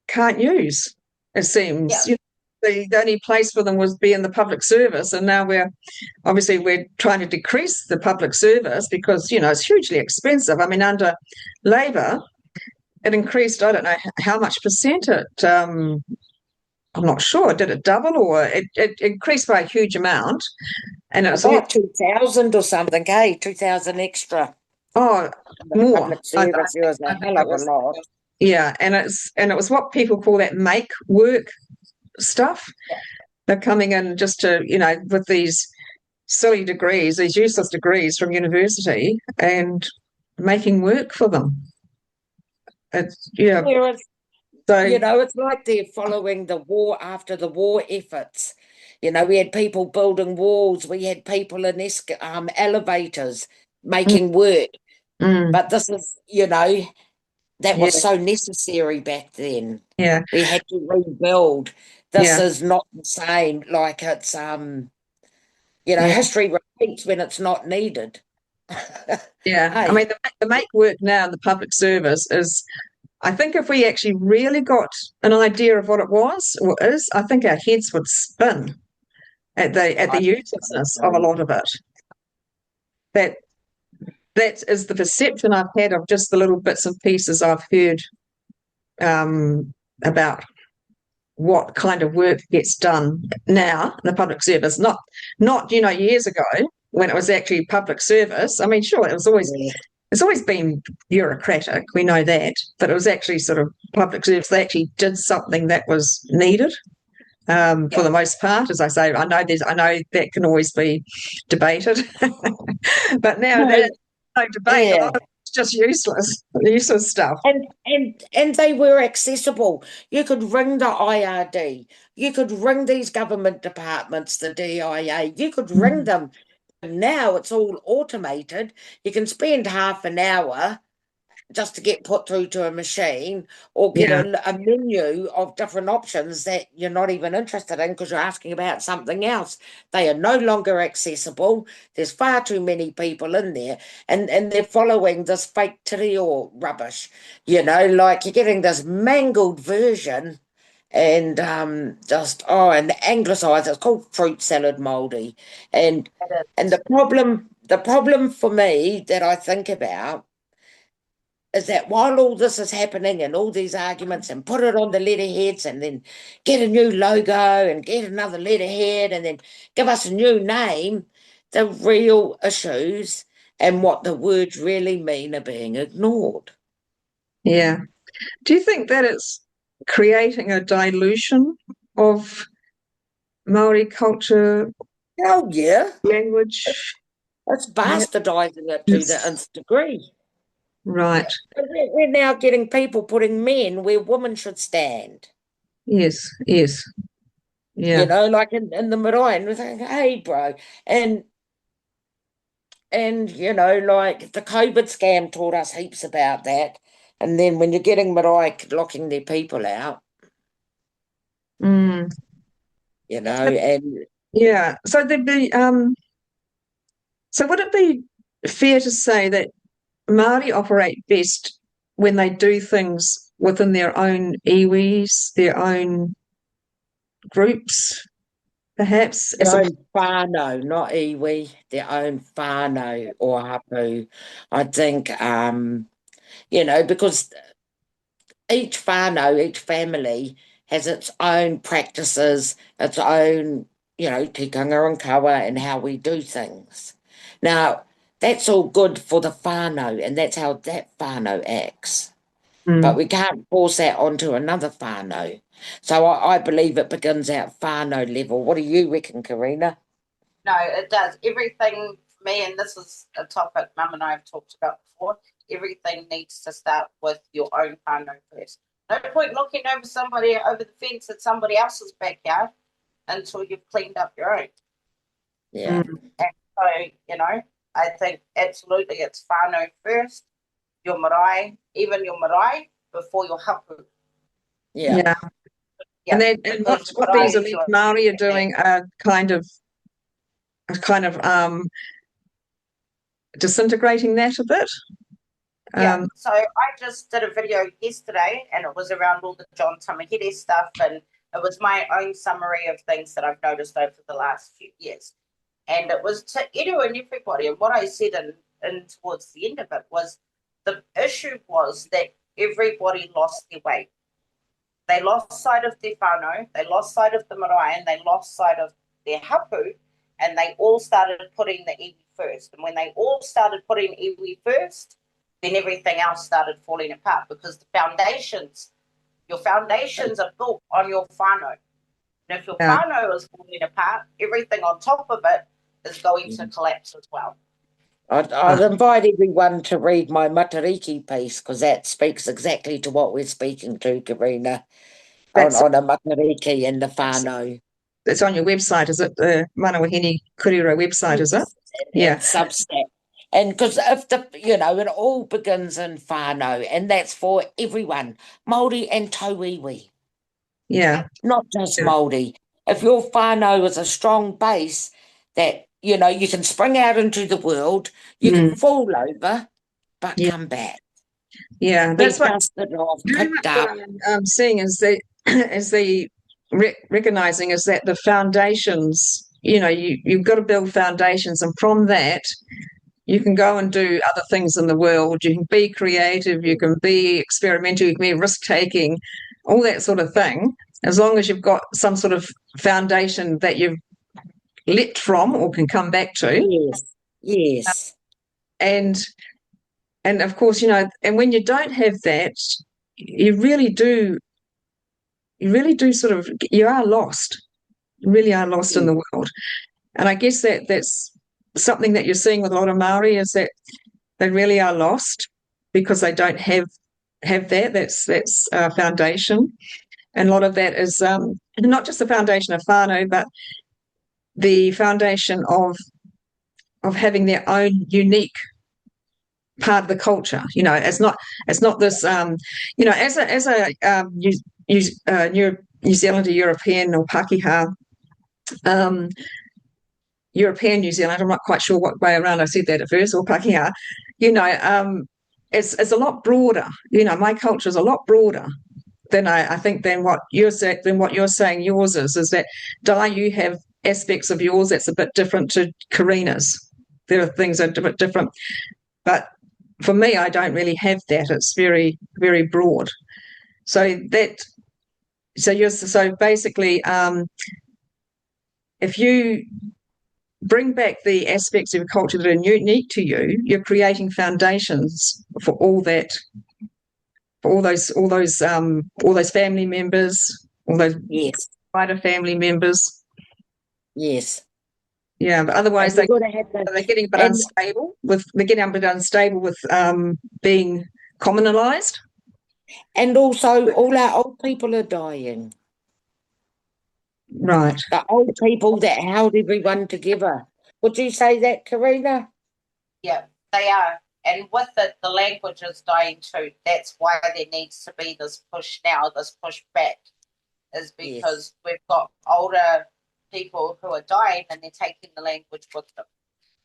can't use, it seems. Yeah. The only place for them was be in the public service, and now we're trying to decrease the public service because it's hugely expensive. I mean, under Labor, it increased. I don't know how much percent I'm not sure. Did it double or it increased by a huge amount? And it was about 2,000 or something, 2,000 extra. Oh, more. Public service was a hell of a lot. Yeah, and it was what people call that make work stuff. Yeah. They're coming in just to, with these silly degrees, these useless degrees from university and making work for them. It's, yeah. So, it's like they're following the war after the war efforts. We had people building walls. We had people in elevators making work. But this is, that was so necessary back then. Yeah. We had to rebuild. This is not the same. Like it's Yeah. history repeats when it's not needed. Yeah. I Hey, mean, the make work now in the public service is, I think if we actually really got an idea of what it was or is, I think our heads would spin at I the uselessness of a lot of it. That that is the perception I've had of just the little bits and pieces I've heard about what kind of work gets done now in the public service. Not years ago when it was actually public service. I mean, sure, yeah, it's always been bureaucratic. We know that, but it was actually sort of public service. They actually did something that was needed. For the most part, as I say, I know that can always be debated, but now no, there's no debate. A yeah. lot of it's just useless stuff. And they were accessible. You could ring the IRD. You could ring these government departments, the DIA. You could ring them. Now it's all automated. You can spend half an hour just to get put through to a machine or get Yeah, a menu of different options that you're not even interested in because you're asking about something else. They are no longer accessible. There's far too many people in there, and they're following this fake te reo rubbish. Like you're getting this mangled version and and anglicised. It's called fruit salad Māori. And the problem for me that I think about is that while all this is happening and all these arguments and put it on the letterheads and then get a new logo and get another letterhead and then give us a new name, the real issues and what the words really mean are being ignored. yeah. Do you think that it's creating a dilution of Maori culture, Oh, yeah. language? It's bastardising it to the Yes. nth degree. Right. We're now getting people putting men where women should stand. Yes. Yes. Yeah. Like in the marae, and we're thinking, hey, bro. And like the COVID scam taught us heaps about that. And then when you're getting marae locking their people out, Mm. and Yeah. So there'd be so would it be fair to say that Māori operate best when they do things within their own iwis, their own groups, perhaps their own whānau, not iwi, their own whānau or hapu. I think, because each whānau, each family has its own practices, its own, tikanga and kawa and how we do things. Now, that's all good for the whānau, and that's how that whānau acts. But we can't force that onto another whānau. So I believe it begins at whānau level. What do you reckon, Corina? No, it does. Everything for me, and this is a topic Mum and I have talked about before, everything needs to start with your own whānau first. No point looking over the fence at somebody else's backyard until you've cleaned up your own. Yeah. And so, I think absolutely it's whānau first, your marae, even your marae, before your hapu. Yeah. Yeah. And then what these elite Māori are doing are kind of disintegrating that a bit. So I just did a video yesterday and it was around all the John Tamahere stuff, and it was my own summary of things that I've noticed over the last few years. And it was to Edu and everybody, and what I said in towards the end of it was the issue was that everybody lost their way. They lost sight of their whānau, they lost sight of the marae, and they lost sight of their hapu, and they all started putting the iwi first. And when they all started putting iwi first, then everything else started falling apart because your foundations are built on your whānau. And if your whānau is falling apart, everything on top of it is going to collapse as well. I'd invite everyone to read my Matariki piece because that speaks exactly to what we're speaking to, Katrina, on a Matariki and the whānau. It's on your website, is it? The Mana Wāhine Kōrero website, is it? And Substack. And because if it all begins in whānau, and that's for everyone, Māori and tauiwi. Yeah. Not just Māori. If your whānau is a strong base that you know, you can spring out into the world, you can fall over, but Yeah. come back. Yeah, Be that's what dusted off, very picked much up. what I'm seeing is the recognizing is that the foundations, you know, you've got to build foundations, and from that you can go and do other things in the world. You can be creative, you can be experimental, you can be risk-taking, all that sort of thing, as long as you've got some sort of foundation that you've leapt from or can come back to. Yes, yes. And of course, you know, and when you don't have that, you really do sort of, you are lost. You really are lost in the world. And I guess that's something that you're seeing with a lot of Māori, is that they really are lost because they don't have that. That's foundation. And a lot of that is not just the foundation of whānau, but the foundation of having their own unique part of the culture. You know, it's not this. You know, as a New Zealander, European, or Pākehā, European New Zealand, I'm not quite sure what way around I said that at first, or Pākehā, you know, it's a lot broader. You know, my culture is a lot broader than I think than what you're saying yours is that, Di, you have aspects of yours that's a bit different to Corina's. There are things that are a bit different. But for me, I don't really have that. It's very, very broad. So basically, if you bring back the aspects of your culture that are unique to you, you're creating foundations for all that, for all those family members, all those wider family members. Yes. Yeah, but otherwise they're getting a bit unstable with being communalised. And also, all our old people are dying. Right. The old people that held everyone together. Would you say that, Katrina? Yeah, they are. And with it, the language is dying too. That's why there needs to be this push now, this push back, is because we've got older people who are dying and they're taking the language with them.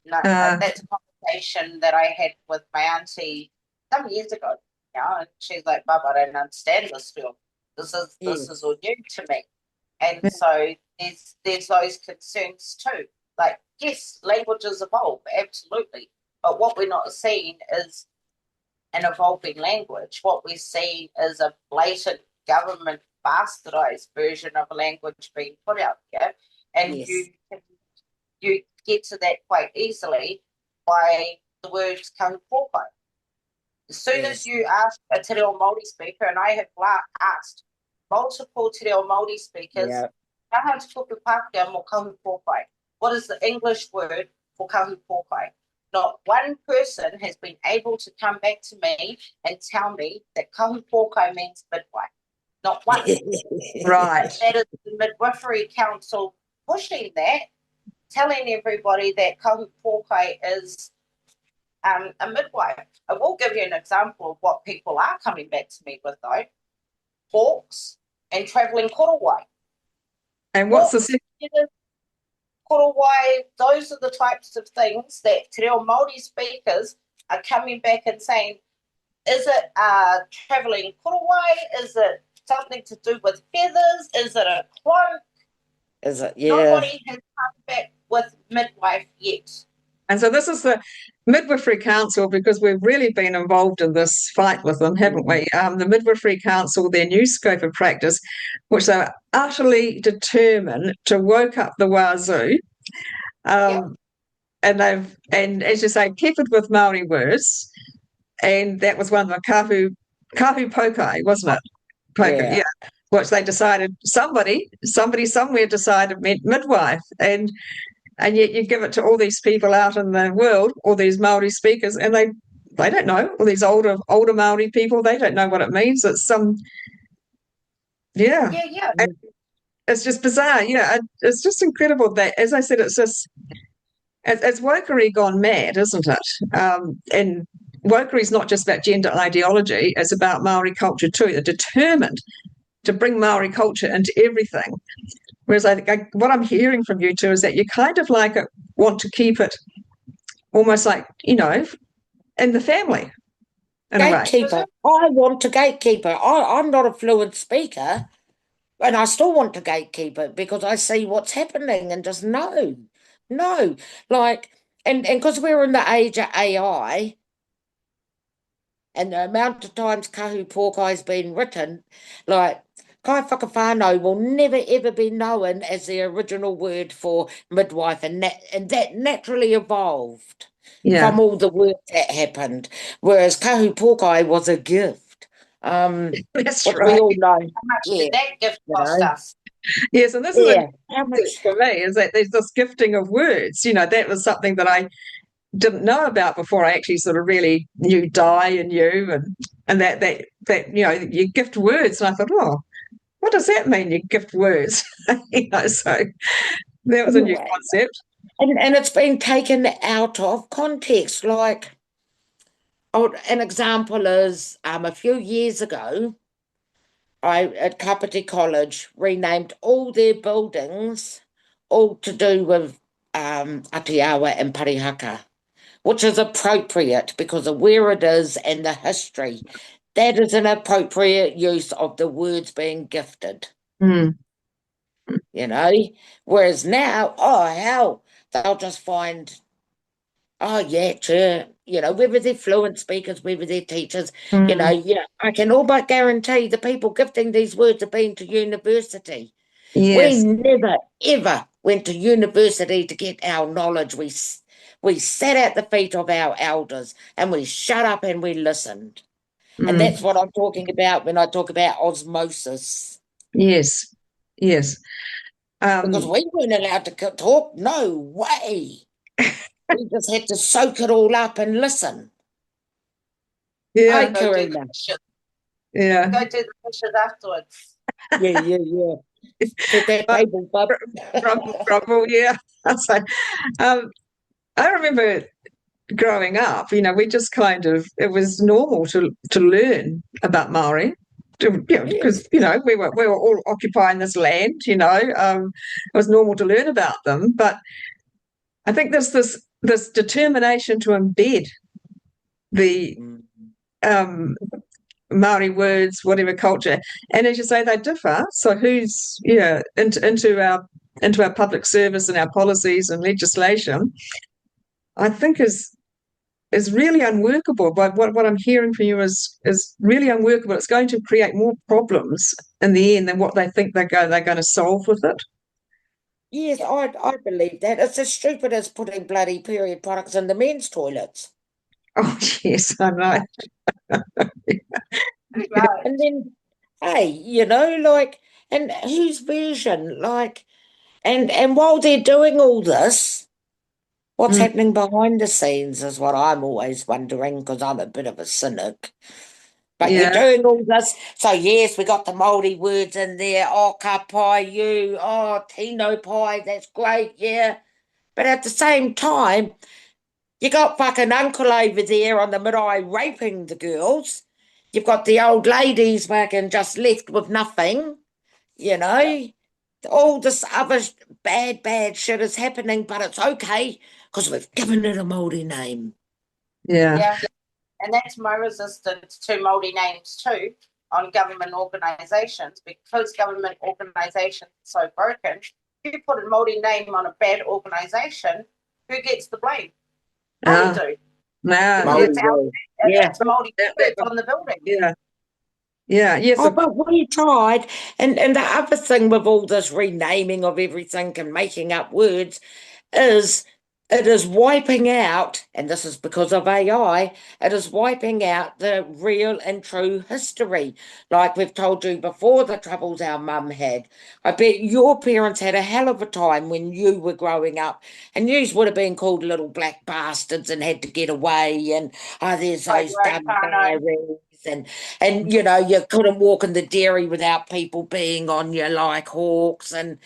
That's a conversation that I had with my auntie some years ago. And she's like, "Mum, I don't understand this film. This is all new to me." And so there's those concerns too. Like, yes, languages evolve, absolutely. But what we're not seeing is an evolving language. What we're seeing is a blatant government bastardized version of a language being put out there. And you get to that quite easily by the words kaupōkai. As soon as you ask a te reo Māori speaker, and I have asked multiple te reo Māori speakers, "Kaha te kupu Pākehā mō kaupōkai?" What is the English word for kaupōkai? Not one person has been able to come back to me and tell me that kaupōkai means midwife. Not one. Right. That is the Midwifery Council pushing that, telling everybody that kaupōkai is a midwife. I will give you an example of what people are coming back to me with, though. Hawks and travelling korowai. And what's the second? Korowai, those are the types of things that te reo Māori speakers are coming back and saying, is it travelling korowai? Is it something to do with feathers? Is it a cloak? Is it? Nobody has come back with midwife yet. And so this is the Midwifery Council, because we've really been involved in this fight with them, haven't we? The Midwifery Council, their new scope of practice, which they're utterly determined to woke up the wazoo. And as you say, peppered with Māori words. And that was one of the kahu pokai, wasn't it? Pokai, yeah. Which they decided, somebody somewhere decided meant midwife. And yet you give it to all these people out in the world, all these Māori speakers, and they don't know. All these older Māori people, they don't know what it means. It's it's just bizarre. Yeah, it's just incredible that, as I said, it's just it's wokery gone mad, isn't it? And wokery is not just about gender ideology; it's about Māori culture too. They're determined to bring Māori culture into everything. Whereas I think what I'm hearing from you two is that you're kind of like want to keep it almost like, in the family, in a way. Gatekeeper. I want to gatekeep it. I'm not a fluent speaker, and I still want to gatekeep it because I see what's happening and just no. Like, and because we're in the age of AI, and the amount of times kahu pōkai's been written, like, kai whakawhānau will never ever be known as the original word for midwife, and that naturally evolved from all the work that happened, whereas kahu pōkai was a gift. That's which right. we all know. How much did that gift cost us? Yes, and this is for me, is that there's this gifting of words. That was something that I didn't know about before I actually sort of really knew Di and you, and that you gift words. And I thought, oh, what does that mean? You gift words, so that was a new concept. And it's been taken out of context. Like, an example is a few years ago, I at Kapiti College renamed all their buildings, all to do with Atiawa and Parihaka, which is appropriate because of where it is and the history. That is an appropriate use of the words being gifted. Whereas now, oh hell, they'll just find, oh yeah, sure, whether they're fluent speakers, whether they're teachers, I can all but guarantee the people gifting these words have been to university. Yes. We never ever went to university to get our knowledge. We sat at the feet of our elders and we shut up and we listened. And that's what I'm talking about when I talk about osmosis. Yes. Because we weren't allowed to talk. No way. We just had to soak it all up and listen. Yeah. Hi, Corina. Yeah. Go do the dishes afterwards. Yeah. Set that table, bub. Rumble, yeah. So, I remember growing up, we just kind of, it was normal to learn about Māori. Because we were all occupying this land. It was normal to learn about them. But I think there's this determination to embed the Maori words, whatever culture, and as you say, they differ. So who's into our public service and our policies and legislation, I think is really unworkable. But what I'm hearing from you is really unworkable. It's going to create more problems in the end than what they think they're going to solve with it. Yes, I believe that. It's as stupid as putting bloody period products in the men's toilets. Oh yes, I know. And then, hey, and whose version? And while they're doing all this, what's happening behind the scenes is what I'm always wondering, because I'm a bit of a cynic. But you're doing all this. So, yes, we got the Māori words in there. Oh, ka pai you. Oh, tino pai. That's great, yeah. But at the same time, you got fucking uncle over there on the marae raping the girls. You've got the old ladies fucking just left with nothing, All this other bad shit is happening, but it's okay because we've given it a Māori name. Yeah. And that's my resistance to Māori names too on government organisations, because government organisations are so broken. If you put a Māori name on a bad organisation, who gets the blame? Māori do. It's Māori words on the building. Yes. Oh, but we tried. And the other thing with all this renaming of everything and making up words is it is wiping out, and this is because of AI, it is wiping out the real and true history. Like we've told you before, the troubles our mum had. I bet your parents had a hell of a time when you were growing up, and you would have been called little black bastards and had to get away, and there's those dumb diaries. And you couldn't walk in the dairy without people being on you like hawks, and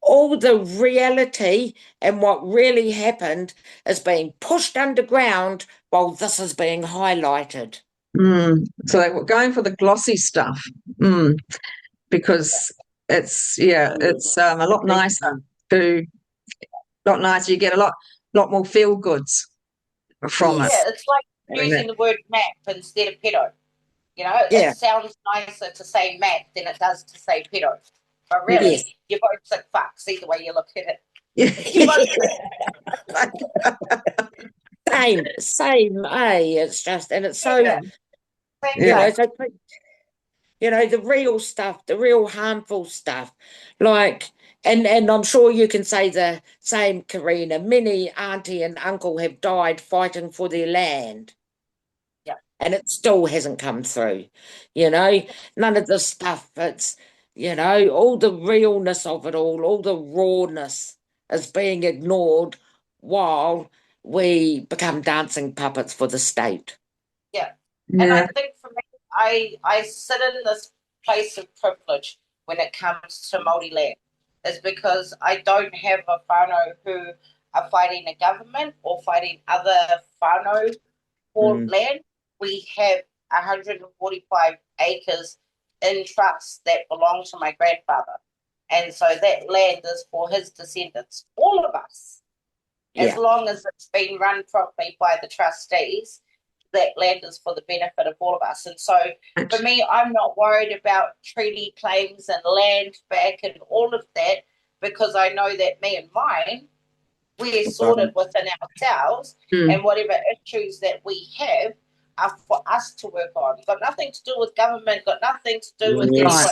all the reality and what really happened is being pushed underground while this is being highlighted. So they were going for the glossy stuff because it's a lot nicer to lot nicer. You get a lot more feel goods from it. Yeah, it's like Doing using that. the word map instead of pedo. You know, Yeah. it sounds nicer to say map than it does to say pedo. But Yes. really, you're both sick fucks either way you look at it. You both Same, it's just, and it's so, Yeah. you know, so, you know, the real stuff, the real harmful stuff, like, and I'm sure you can say the same, Corina. Many auntie and uncle have died fighting for their land. Yeah. And it still hasn't come through, you know, none of the stuff, it's, you know, all the realness of it all the rawness is being ignored while we become dancing puppets for the state. Yeah. And I think for me, I sit in this place of privilege when it comes to Māori land, is because I don't have a whānau who are fighting the government or fighting other whānau for land. We have 145 acres in trust that belong to my grandfather. And so that land is for his descendants, all of us. As long as it's been run properly by the trustees, that land is for the benefit of all of us. And so for me, I'm not worried about treaty claims and land back and all of that, because I know that me and mine, we're sorted within ourselves, and whatever issues that we have are for us to work on. Got nothing to do with government, got nothing to do with anybody else.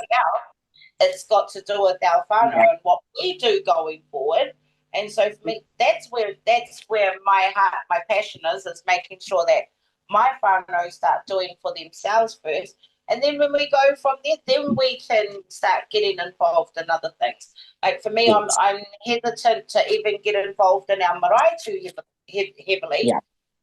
It's got to do with our whānau and what we do going forward. And so for me, that's where my heart, my passion is making sure that my whānau start doing for themselves first. And then when we go from there, then we can start getting involved in other things. Like for me, I'm hesitant to even get involved in our marae too heavily. Yeah.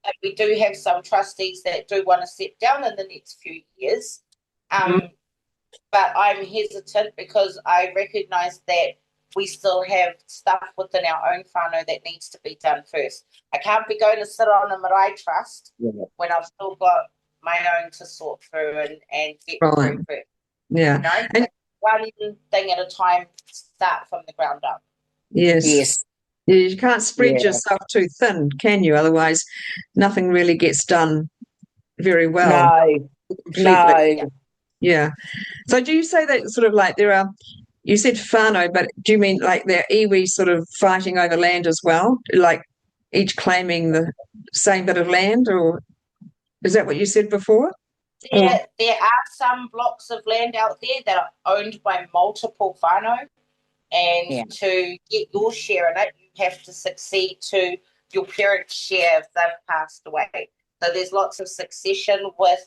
Like we do have some trustees that do want to step down in the next few years. But I'm hesitant because I recognise that we still have stuff within our own whānau that needs to be done first. I can't be going to sit on a marae trust when I've still got my own to sort through and get through first. Yeah. You know? And one thing at a time, start from the ground up. Yes. You can't spread yourself too thin, can you? Otherwise, nothing really gets done very well. No. Yeah. So do you say that sort of like there are, you said whānau, but do you mean like there are iwi sort of fighting over land as well? Like each claiming the same bit of land, or is that what you said before? There are some blocks of land out there that are owned by multiple whānau, and to get your share in it, you have to succeed to your parents' share if they've passed away. So there's lots of succession with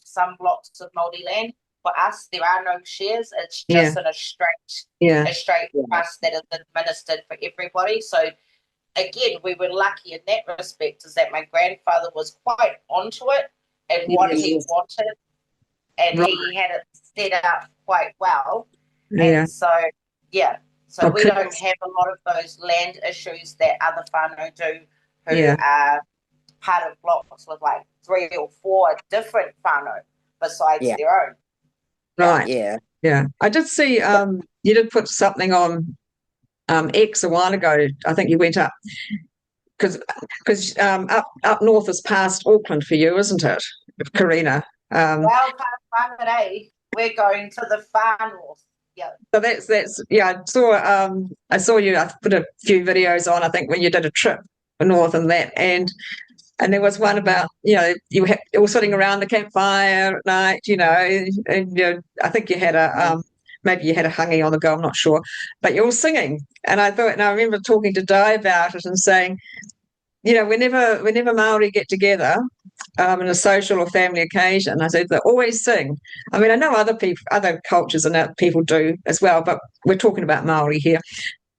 some blocks of Māori land. For us, there are no shares. It's just a straight trust that is administered for everybody. So again, we were lucky in that respect, is that my grandfather was quite onto it and what he wanted, and he had it set up quite well. And so we don't have a lot of those land issues that other whānau do, who are part of blocks with like 3 or 4 different whānau besides their own. Right. Yeah. I did see you did put something on X a while ago. I think you went up because up north is past Auckland for you, isn't it, Corina? Well, past Māori, we're going to the far north. Yeah. So that's I saw you. I put a few videos on. I think when you did a trip north and that, and there was one about you were sitting around the campfire at night, and I think you had a maybe you had a hangi on the go. I'm not sure, but you're all singing, and I remember talking to Di about it and saying, whenever Māori get together in a social or family occasion, I said they always sing. I mean, I know other cultures and people do as well, but we're talking about Māori here.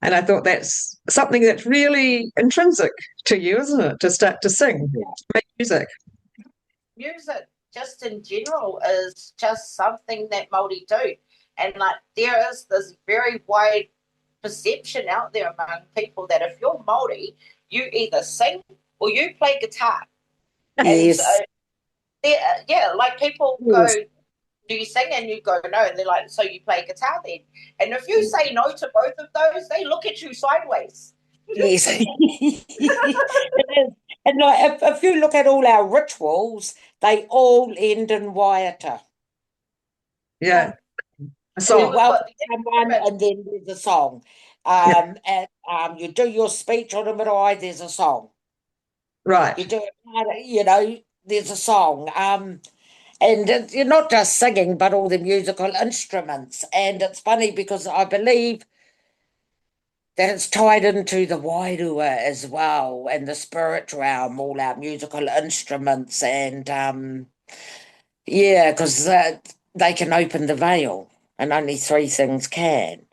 And I thought that's something that's really intrinsic to you, isn't it? To start to sing, make music. Music, just in general, is just something that Māori do. And like there is this very wide perception out there among people that if you're Māori, you either sing or you play guitar. Yes. And so, like people go, do you sing? And you go, no. And they're like, so you play guitar then? And if you say no to both of those, they look at you sideways. Yes. It is. And like, if you look at all our rituals, they all end in waiata. Yeah. A And then song. we've Welcome got the someone, experiment. and then there's a song. Yeah. And you do your speech on a marae, there's a song. Right. You do it, there's a song. And you're not just singing, but all the musical instruments. And it's funny because I believe that it's tied into the wairua as well, and the spirit realm, all our musical instruments. And yeah, because they can open the veil, and only three things can.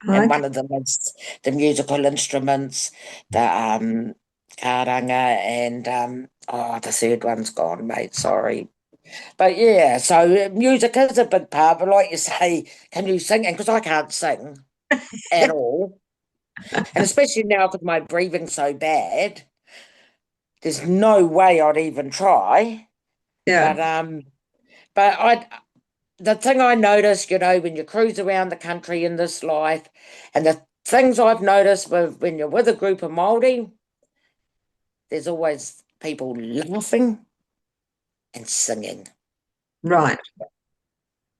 And Okay. one of them is the musical instruments, the karanga, and the third one's gone, mate. Sorry. But yeah, so music is a big part. But like you say, can you sing? And because I can't sing at all, and especially now with my breathing so bad, there's no way I'd even try. Yeah. But the thing I noticed, when you cruise around the country in this life, and the things I've noticed when you're with a group of Māori, there's always people laughing and singing. Right.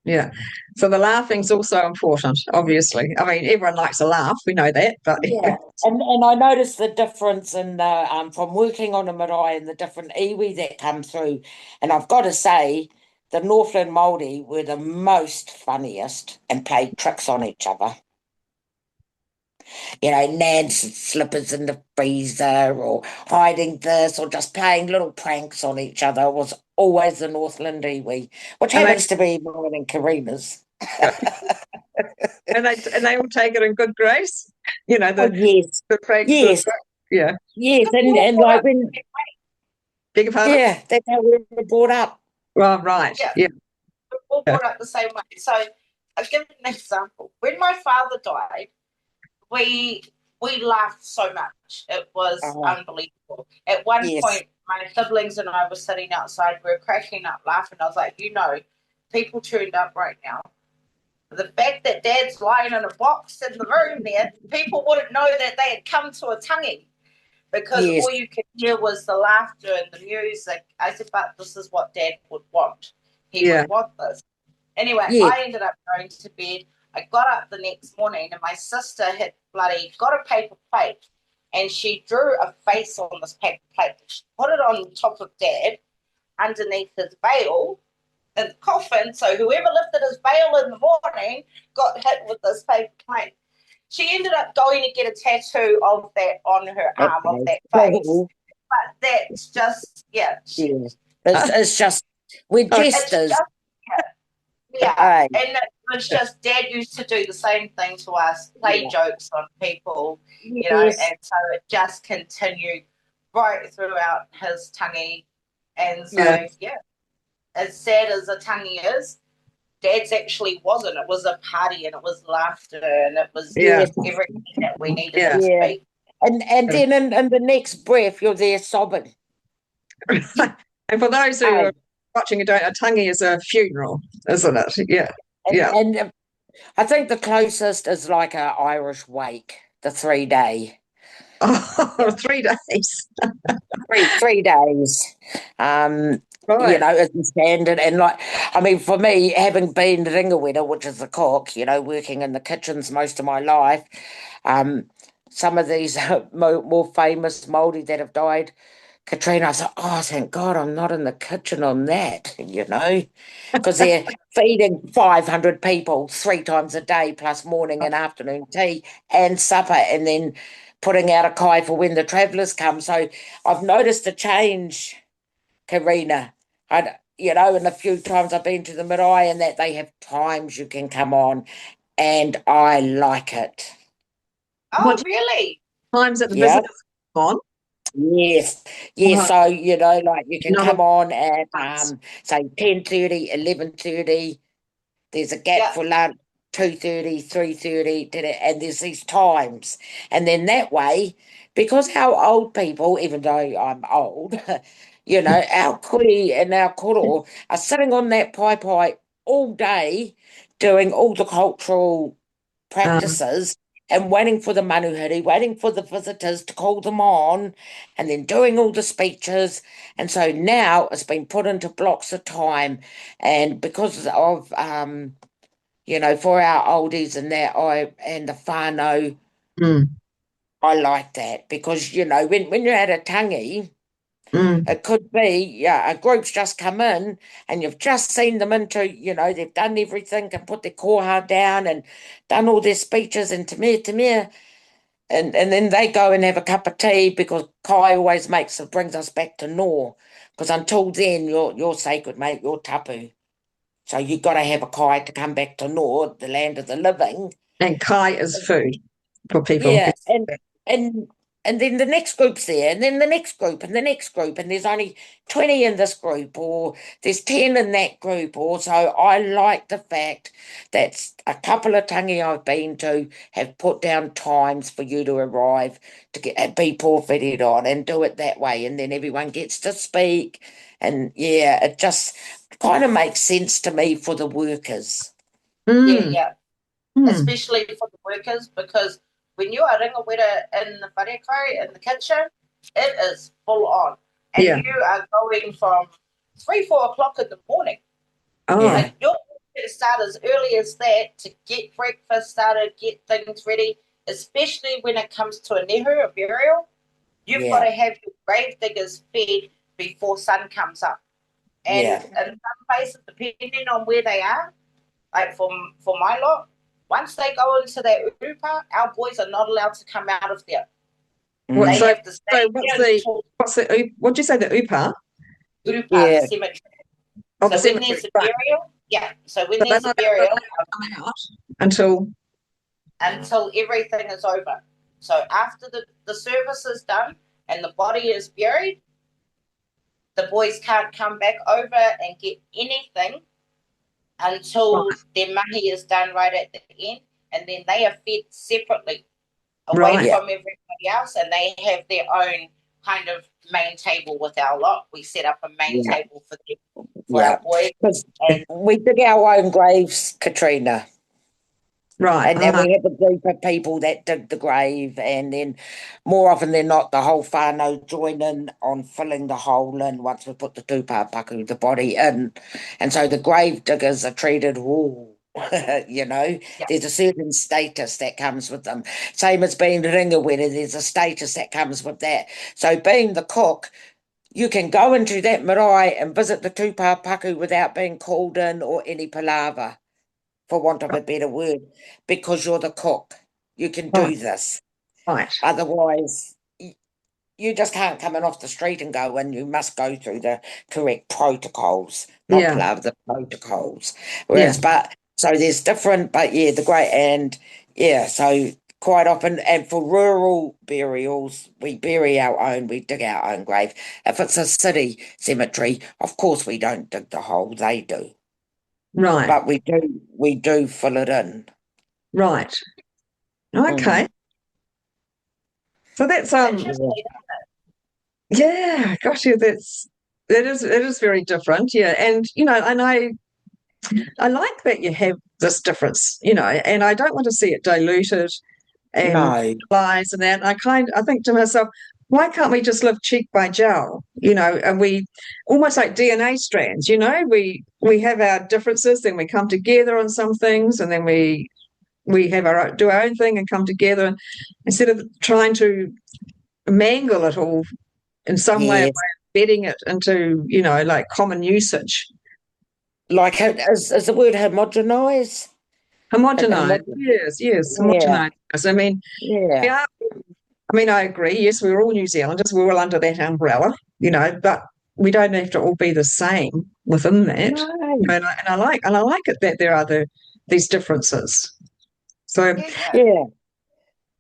Yeah. So the laughing's also important, obviously. I mean, everyone likes a laugh, we know that, but Yeah, and I noticed the difference in from working on a marae and the different iwi that come through, and I've got to say, the Northland Māori were the most funniest and played tricks on each other. Nan's slippers in the freezer, or hiding this, or just playing little pranks on each other was always the Northland iwi, which and they happens to be mine and Karina's. and they all take it in good grace. Oh yes, The pranks are yes, yeah. yes, We all and brought like up, when Beg your pardon? yeah, that's how we were brought up. Well, right. yeah, Yeah. we're all Yeah. brought up the same way. So I'll give you an example. When my father died, we laughed so much. It was Oh, unbelievable. At one yes, point, my siblings and I were sitting outside. We were cracking up laughing. I was like, people turned up right now. The fact that Dad's lying in a box in the room there, people wouldn't know that they had come to a tangi because yes, all you could hear was the laughter and the music. I said, but this is what Dad would want. He Yeah. would want this. Anyway, yes, I ended up going to bed. I got up the next morning and my sister had got a paper plate and she drew a face on this paper plate. She put it on top of Dad underneath his veil in the coffin. So whoever lifted his veil in the morning got hit with this paper plate. She ended up going to get a tattoo of that on her arm of okay. that face. But that's just, yeah. Yeah, it's just we're It's jesters. just, yeah. Hey, And it was just Dad used to do the same thing to us, play yeah, jokes on people, yes, and so it just continued right throughout his tangi. And Yeah. so, yeah, as sad as a tangi is, Dad's actually wasn't. It was a party and it was laughter and it was Yeah. yes, everything that we needed Yeah. it to yeah. be. And then in the next breath, you're there sobbing. And for those who Hey, are watching, a tangi is a funeral, isn't it? Yeah. and Yeah. and I think the closest is like a Irish wake, the 3 day. Oh, 3 days. 3 days. Right. As the standard. And like, I mean, for me, having been ringawera, which is a cook, working in the kitchens most of my life, some of these more famous Māori that have died, Katrina, I thought, oh, thank God I'm not in the kitchen on that, because they're feeding 500 people 3 times a day, plus morning and afternoon tea and supper, and then putting out a kai for when the travellers come. So I've noticed a change, Corina. And a few times I've been to the marae and that they have times you can come on, and I like it. Oh, What really? times that the Yeah. visitors on? Yes, yes. Oh, So like you can not a come on at once. say 10:30, 11:30. There's a gap Yeah. for lunch, 2:30, 3:30, and there's these times. And then that way, because our old people, even though I'm old, our kuri and our koro are sitting on that pai all day doing all the cultural Um, practices, and waiting for the manuhiri, waiting for the visitors to call them on, and then doing all the speeches. And so now it's been put into blocks of time, and because of you know, for our oldies and that, and the whānau, I like that, because you know, when you're at a tangi, it could be, a group's just come in and you've just seen them into, you know, they've done everything and put their koha down and done all their speeches and te mea, and then they go and have a cup of tea, because kai always brings us back to no, because until then you're sacred, mate, you're tapu. So you've got to have a kai to come back to no, the land of the living. And kai is food for people. Yeah, and and then the next group's there, and then the next group, and the next group, and there's only 20 in this group, or there's 10 in that group, or so. I like the fact that a couple of tangi I've been to have put down times for you to arrive to be porphyried on, and do it that way, and then everyone gets to speak, and yeah, it just kind of makes sense to me for the workers. Yeah. Especially for the workers, because when you are ringawera in the wharekai, in the kitchen, it is full on. And you are going from 3-4 o'clock in the morning. Like you're going to start as early as that to get breakfast started, get things ready, especially when it comes to a nehu, a burial. You've got to have your grave diggers fed before sun comes up. And in some places, depending on where they are, like for my lot, once they go into that upa, our boys are not allowed to come out of there. They have to stay what'd you say, the upa? Upa cemetery. So when there's a burial, so when there's a burial, come out until everything is over. So after the service is done and the body is buried, the boys can't come back over and get anything until their mahi is done right at the end, and then they are fed separately away from everybody else, and they have their own kind of main table with our lot. We set up a main table for them, for our boys. And we dig our own graves, Katrina. Right. And then we have a group of people that dig the grave, and then more often than not, the whole whānau join in on filling the hole in once we put the tūpā paku, the body, in. And so the grave diggers are treated, you know, there's a certain status that comes with them. Same as being ringawera, there's a status that comes with that. So being the cook, you can go into that marae and visit the tūpā paku without being called in or any palaver, for want of a better word, because you're the cook. You can do this. Right. Otherwise, you just can't come in off the street and go in. You must go through the correct protocols, not palaver, the protocols. Whereas, so there's different, but the great, and so quite often, and for rural burials, we bury our own, we dig our own grave. If it's a city cemetery, of course we don't dig the hole, they do. Right. But we do fill it in. Right. Okay. So that's gosh, it is very different, and you know, and I like that you have this difference, you know, and I don't want to see it diluted and lies and that. I think to myself, why can't we just live cheek by jowl, you know, and we almost like DNA strands, you know, we have our differences, then we come together on some things, and then we do our own thing and come together, and instead of trying to mangle it all in some way, bedding it into, you know, like common usage. Like, is the word homogenise? Homogenise, yes, homogenise. I mean, I agree. Yes, we're all New Zealanders. We're all under that umbrella, you know, but we don't have to all be the same within that. No. And I like it that there are these differences. So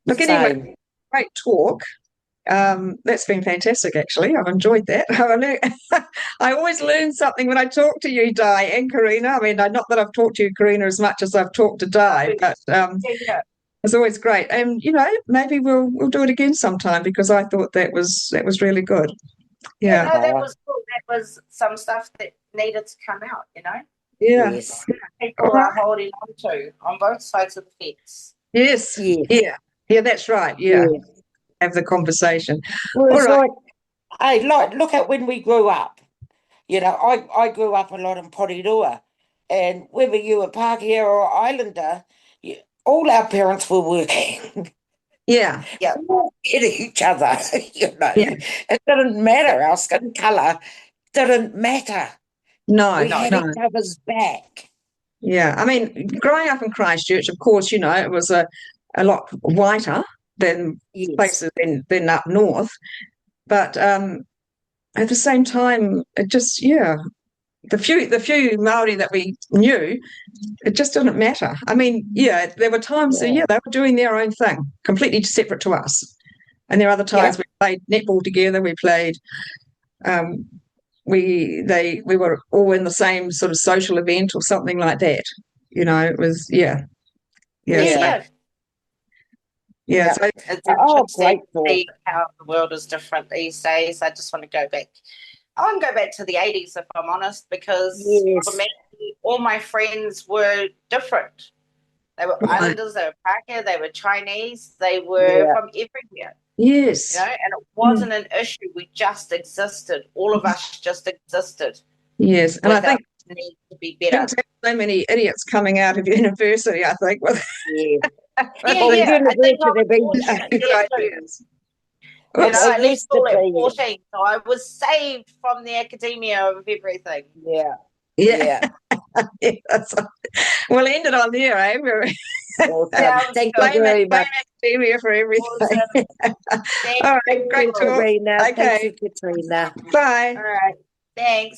look, anyway, great talk. That's been fantastic, actually. I've enjoyed that. I always learn something when I talk to you, Di and Corina. I mean, not that I've talked to you, Corina, as much as I've talked to Di, but it's always great. And you know, maybe we'll do it again sometime, because I thought that was really good. Yeah, no, that was cool. That was some stuff that needed to come out, you know. Yes. People are holding on to on both sides of the fence. Yes. Yeah. Yeah, that's right. Yeah. Have the conversation. Whereas All right. hey, look at when we grew up. I grew up a lot in Porirua, and whether you were Pākehā or Islander, all our parents were working. Yeah. Yeah. We all hit each other, Yeah. It didn't matter. Our skin colour didn't matter. No, We had no. each other's back. Yeah. I mean, growing up in Christchurch, of course, it was a lot whiter than Yes. places than up north. But at the same time, it just, the few Māori that we knew, it just didn't matter. I mean, there were times, they were doing their own thing, completely separate to us. And there are other times we played netball together. We played, we were all in the same sort of social event or something like that. It was, Yeah. So, It's Oh, interesting great to see how the world is different these days. I just want to go back. I want to go back to the 80s, if I'm honest, because for me, all my friends were different. They were Islanders, they were Pākehā, they were Chinese, they were from everywhere. Yes. And it wasn't an issue. We just existed. All of us just existed. Yes. And I think the need to be better. So many idiots coming out of university, I think. I left school at 14, so I was saved from the academia of everything. Yeah. We'll end it on there, eh? Awesome. Thank you very much. Academia for everything. Awesome. All right, great talk. Corina. Okay. Thank you, Katrina. Bye. All right. Thanks.